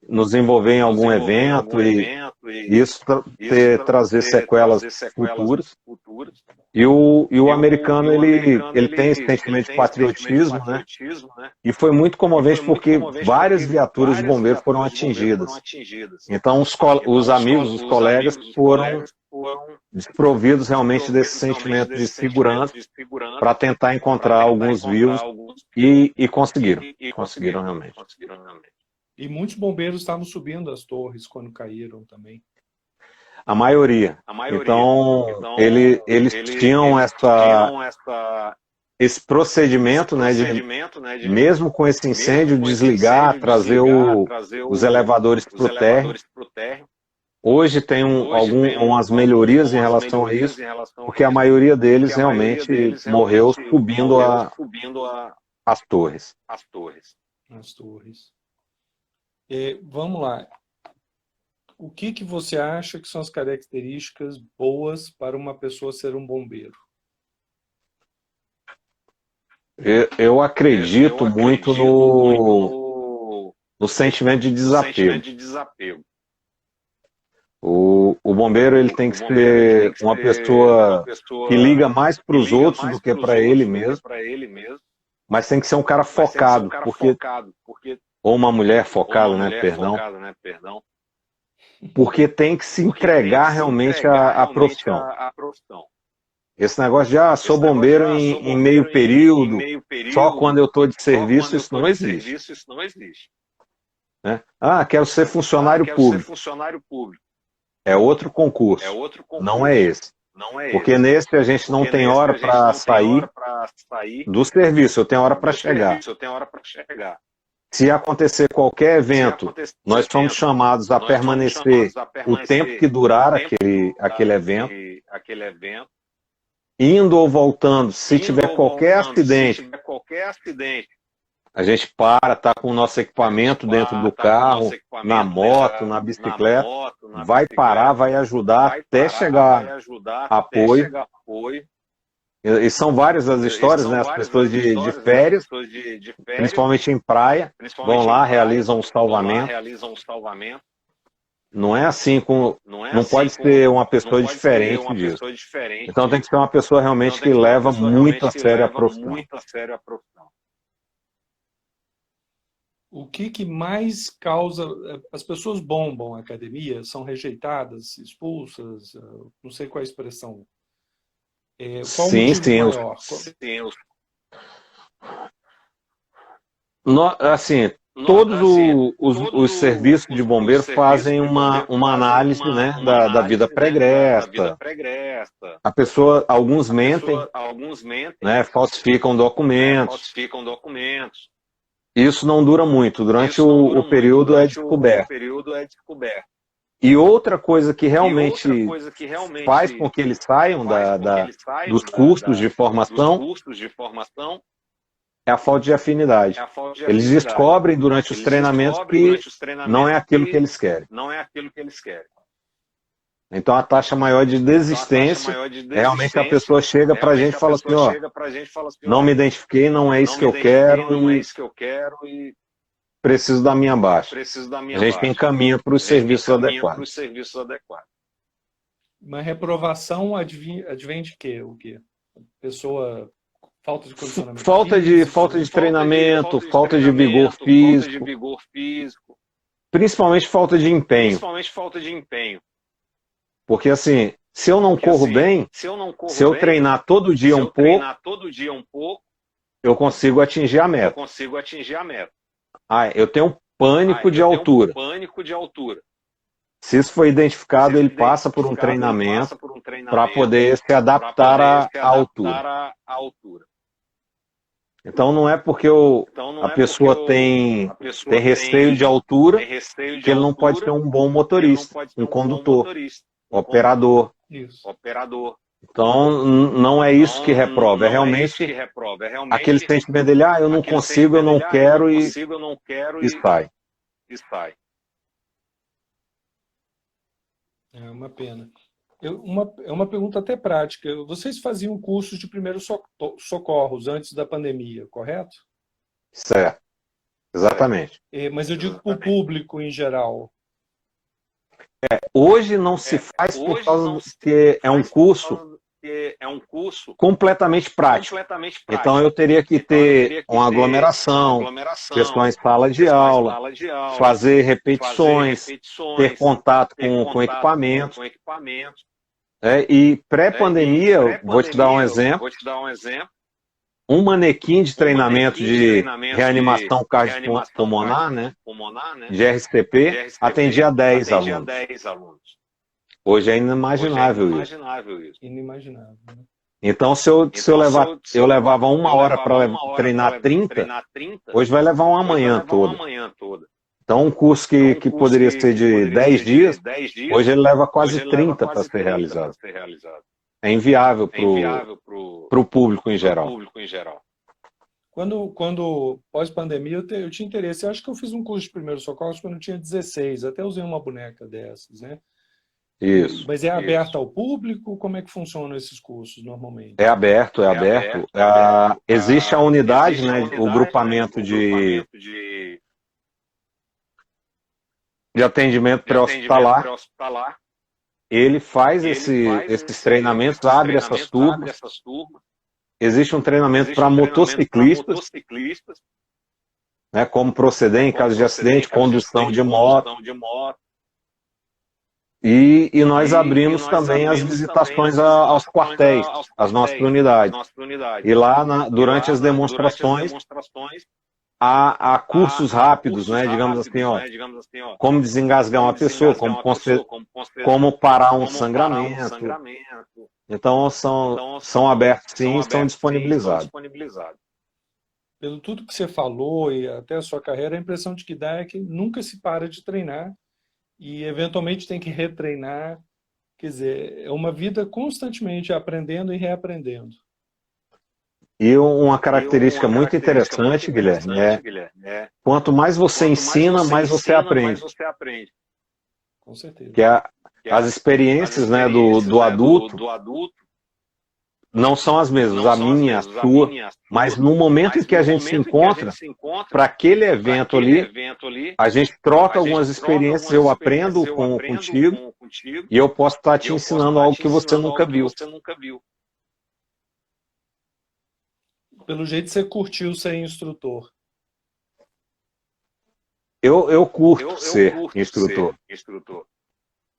nos envolver em algum evento e isso trazer sequelas futuras. E o americano, ele tem esse sentimento de patriotismo, né? E foi muito comovente porque várias viaturas de bombeiros foram atingidas. Então, os amigos, os colegas foram desprovidos realmente desse sentimento de segurança para tentar encontrar alguns vivos e conseguiram realmente. E muitos bombeiros estavam subindo as torres quando caíram também. A maioria. Então eles tinham esse procedimento, né, de mesmo com esse incêndio, desligar, trazer os elevadores para o térreo. Hoje tem umas melhorias em relação a isso, porque a maioria deles realmente morreu subindo as torres. As torres. Vamos lá. O que você acha que são as características boas para uma pessoa ser um bombeiro? Eu acredito muito no sentimento de desapego. O bombeiro ele tem que ser uma pessoa que liga mais para os outros do que para ele mesmo, mas tem que ser um cara focado, ou uma mulher focada, né, perdão, porque tem que se entregar realmente à profissão. Esse negócio de, sou bombeiro em meio período, só quando eu estou de serviço, isso não existe. Né? Quero ser funcionário público. É outro concurso, não é esse. Porque nesse a gente não tem hora para sair do serviço, eu tenho hora para chegar. Se acontecer qualquer evento, nós somos chamados a permanecer o tempo que durar aquele evento, indo ou voltando, se tiver qualquer acidente, A gente para, tá com o nosso equipamento dentro do carro, na moto, na bicicleta, vai parar, vai ajudar até chegar apoio. E são várias as histórias, né? As pessoas de férias, principalmente em praia, vão lá, realizam o salvamento. Não é assim, não pode ser uma pessoa diferente disso. Então tem que ser uma pessoa realmente que leva muito a sério a profissão. O que mais causa... As pessoas bombam a academia, são rejeitadas, expulsas, não sei qual é a expressão. Qual o motivo maior? Assim, todos os serviços de bombeiro fazem uma análise, né, da vida pregressa. A pessoa, alguns mentem, né, falsificam documentos. Isso não dura muito, durante o período é descoberto. E outra coisa que realmente faz com que eles saiam dos cursos de formação é a falta de afinidade. Eles descobrem durante os treinamentos que não é aquilo que eles querem. Então a taxa maior de desistência é realmente a pessoa chega para a gente e fala assim, ó, não me identifiquei, não é isso que eu quero e preciso da minha baixa. A gente encaminha para os serviços adequados. Mas reprovação advém de quê? O quê? Pessoa... Falta de condicionamento falta de treinamento, falta de vigor físico, principalmente falta de empenho. Porque assim, se eu não corro bem, se eu treinar todo dia um pouco, eu consigo atingir a meta. Eu tenho um pânico de altura. Se isso foi identificado, ele passa por um treinamento para poder se adaptar à altura. Então não é porque a pessoa tem receio de altura que ele não pode ser um bom motorista, um condutor, operador. Então não é isso que reprova, é realmente aquele sentimento dele, eu não consigo, eu não quero e sai. É uma pena. É uma pergunta até prática. Vocês faziam cursos de primeiros socorros antes da pandemia, correto? Certo. Exatamente. Mas eu digo para o público em geral. Hoje não se faz por causa que é um curso completamente prático. Então eu teria que ter uma aglomeração, questões de sala de aula, fazer repetições, ter contato com equipamentos. E pré-pandemia, vou te dar um exemplo, um manequim de treinamento de reanimação cardiopulmonar, né, de RCP, atendia 10 alunos. Hoje é inimaginável isso. Inimaginável. Né? Então, se eu levava uma hora para treinar 30, hoje vai levar uma manhã toda. Então, um curso que poderia ser de 10 dias, hoje ele leva quase 30 para ser realizado. É inviável para o público em geral. Quando pós-pandemia, eu tinha interesse. Eu acho que eu fiz um curso de primeiros socorros quando eu tinha 16. Até usei uma boneca dessas, né? Isso. Mas é aberto ao público? Como é que funcionam esses cursos normalmente? É aberto. Existe a unidade, né, o grupamento de atendimento pré-hospitalar. Ele faz esses treinamentos, abre essas turmas. Existe um treinamento para motociclistas, né, como proceder em caso de acidente, condução de moto. E nós abrimos também as visitações aos quartéis, às nossas unidades. E lá, durante as demonstrações, há cursos rápidos, né, digamos assim, como desengasgar uma pessoa, como parar um sangramento. Então, são abertos sim, estão disponibilizados. Pelo tudo que você falou e até a sua carreira, a impressão de que dá é que nunca se para de treinar e eventualmente tem que retreinar. Quer dizer, é uma vida constantemente aprendendo e reaprendendo. E uma característica muito interessante, Guilherme, quanto mais você ensina, mais você aprende. Com certeza. Que as experiências, né, do adulto não são as mesmas, a minha, a sua, mas no momento em que a gente se encontra, para aquele evento ali, a gente troca algumas experiências, eu aprendo contigo e eu posso estar te ensinando algo que você nunca viu. Pelo jeito você curtiu ser instrutor. Eu curto ser instrutor.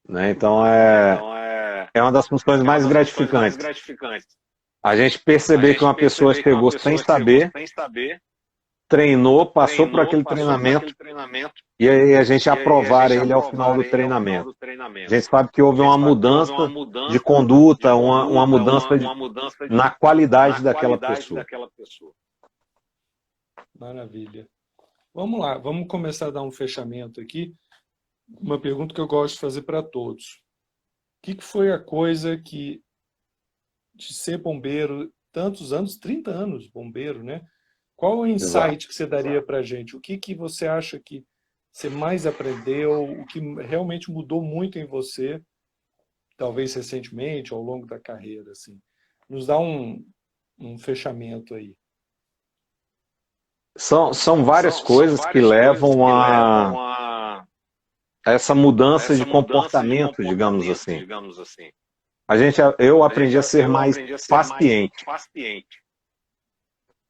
Né? Então é uma das funções mais gratificantes. A gente perceber que uma pessoa chegou sem saber, treinou, passou por aquele treinamento, e aí a gente aprovar ele ao final do treinamento. A gente sabe que houve uma mudança de conduta, uma mudança na qualidade daquela pessoa. Maravilha. Vamos lá, vamos começar a dar um fechamento aqui. Uma pergunta que eu gosto de fazer para todos. O que foi a coisa que, de ser bombeiro, tantos anos, 30 anos bombeiro, né? Qual o insight que você daria para a gente? O que você acha que você mais aprendeu, o que realmente mudou muito em você, talvez recentemente, ao longo da carreira, assim? Nos dá um fechamento aí. São várias coisas que levam a essa mudança de comportamento, digamos assim. Eu aprendi a ser mais paciente.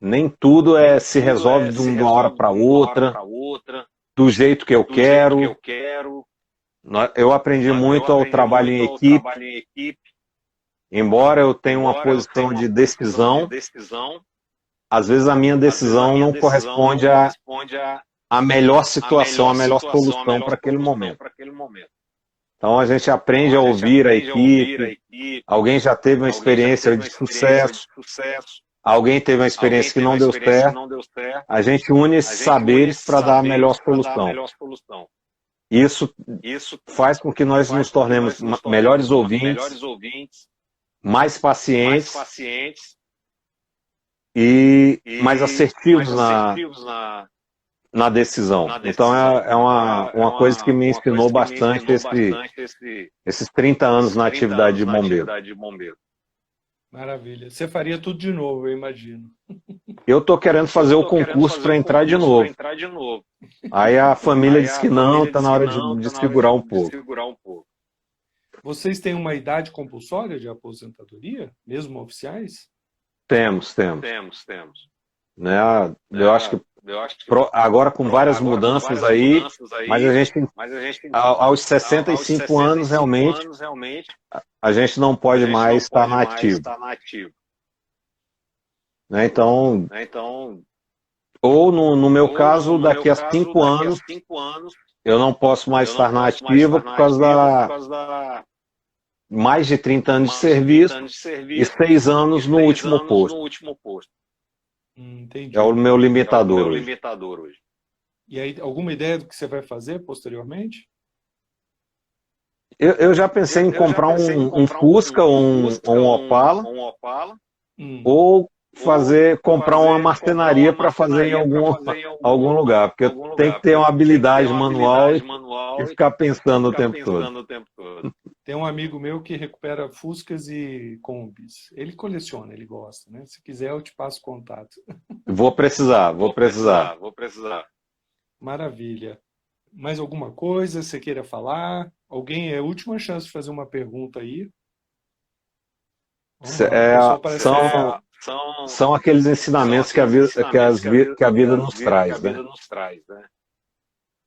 Nem tudo se resolve de uma hora para outra, do jeito que eu quero. Eu aprendi muito ao trabalho em equipe. Embora eu tenha uma posição de decisão, às vezes a minha decisão não corresponde à melhor situação, à melhor solução para aquele momento. Então a gente aprende a ouvir a equipe. Alguém já teve uma experiência de sucesso. Alguém teve uma experiência que não deu certo, a gente une esses saberes para dar a melhor solução. Isso faz com que nós nos tornemos melhores ouvintes, mais pacientes e mais assertivos na decisão. Então é uma coisa que me ensinou bastante esses 30 anos na atividade de bombeiro. Maravilha. Você faria tudo de novo, eu imagino. Eu estou querendo fazer o concurso para entrar de novo. Aí a família diz que não, está na hora de segurar um pouco. Vocês têm uma idade compulsória de aposentadoria, mesmo oficiais? Temos. Né? Eu acho que agora com várias mudanças aí, mas a gente, aos 65 anos, realmente, a gente não pode mais estar na ativa. Né? Então, ou no meu caso, daqui a 5 anos, eu não posso mais estar na ativa por causa da mais de 30 anos de serviço e 6 anos no último posto. Entendi. É o meu limitador hoje. E aí, alguma ideia do que você vai fazer posteriormente? Eu já pensei em comprar um Fusca ou um Opala, ou comprar uma marcenaria para fazer em algum lugar, porque eu tenho que ter uma habilidade manual e ficar pensando o tempo todo. Tem um amigo meu que recupera Fuscas e Kombis. Ele coleciona, ele gosta, né? Se quiser, eu te passo contato. Vou precisar. Maravilha. Mais alguma coisa você queira falar? Alguém, é a última chance de fazer uma pergunta aí. São aqueles ensinamentos que a vida nos traz, né?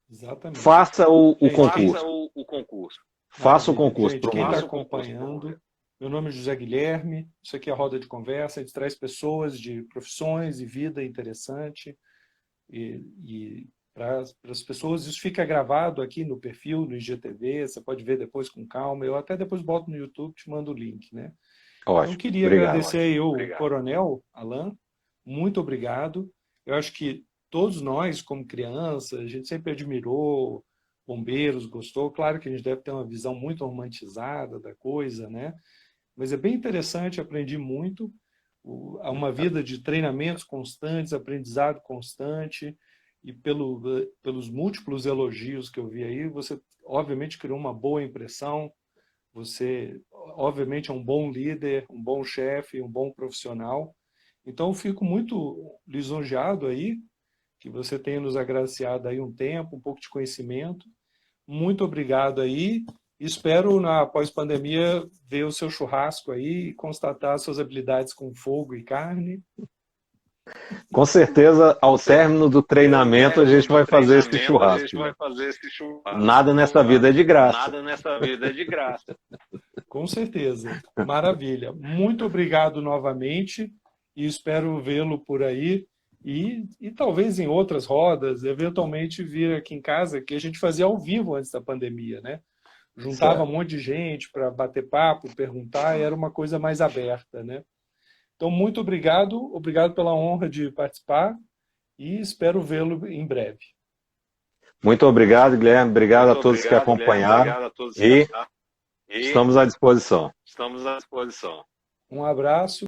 Exatamente. Faça o concurso. Faça o concurso. Gente, quem está acompanhando, meu nome é José Guilherme, isso aqui é a Roda de Conversa, a gente traz pessoas de profissões e vida interessante e para as pessoas, isso fica gravado aqui no perfil, no IGTV, você pode ver depois com calma, eu até depois boto no YouTube, te mando o link, né? Ótimo. Eu queria agradecer aí o Coronel Alain, muito obrigado. Eu acho que todos nós, como criança, a gente sempre admirou bombeiros, gostou. Claro que a gente deve ter uma visão muito romantizada da coisa, né? Mas é bem interessante, aprendi muito. uma vida de treinamentos constantes, aprendizado constante, e pelos múltiplos elogios que eu vi aí, você obviamente criou uma boa impressão, você obviamente é um bom líder, um bom chefe, um bom profissional. Então eu fico muito lisonjeado aí, que você tenha nos agraciado aí um tempo, um pouco de conhecimento. Muito obrigado aí. Espero, na pós-pandemia, ver o seu churrasco aí e constatar suas habilidades com fogo e carne. Com certeza, ao término do treinamento, a gente vai fazer esse churrasco. Nada nessa vida é de graça. Nada nessa vida é de graça. Com certeza. Maravilha. Muito obrigado novamente e espero vê-lo por aí e talvez em outras rodas, eventualmente vir aqui em casa, que a gente fazia ao vivo antes da pandemia, né? Juntava um monte de gente para bater papo, perguntar, e era uma coisa mais aberta, né? Então, muito obrigado pela honra de participar e espero vê-lo em breve. Muito obrigado, Guilherme. Obrigado a todos que acompanharam. E estamos à disposição. Um abraço.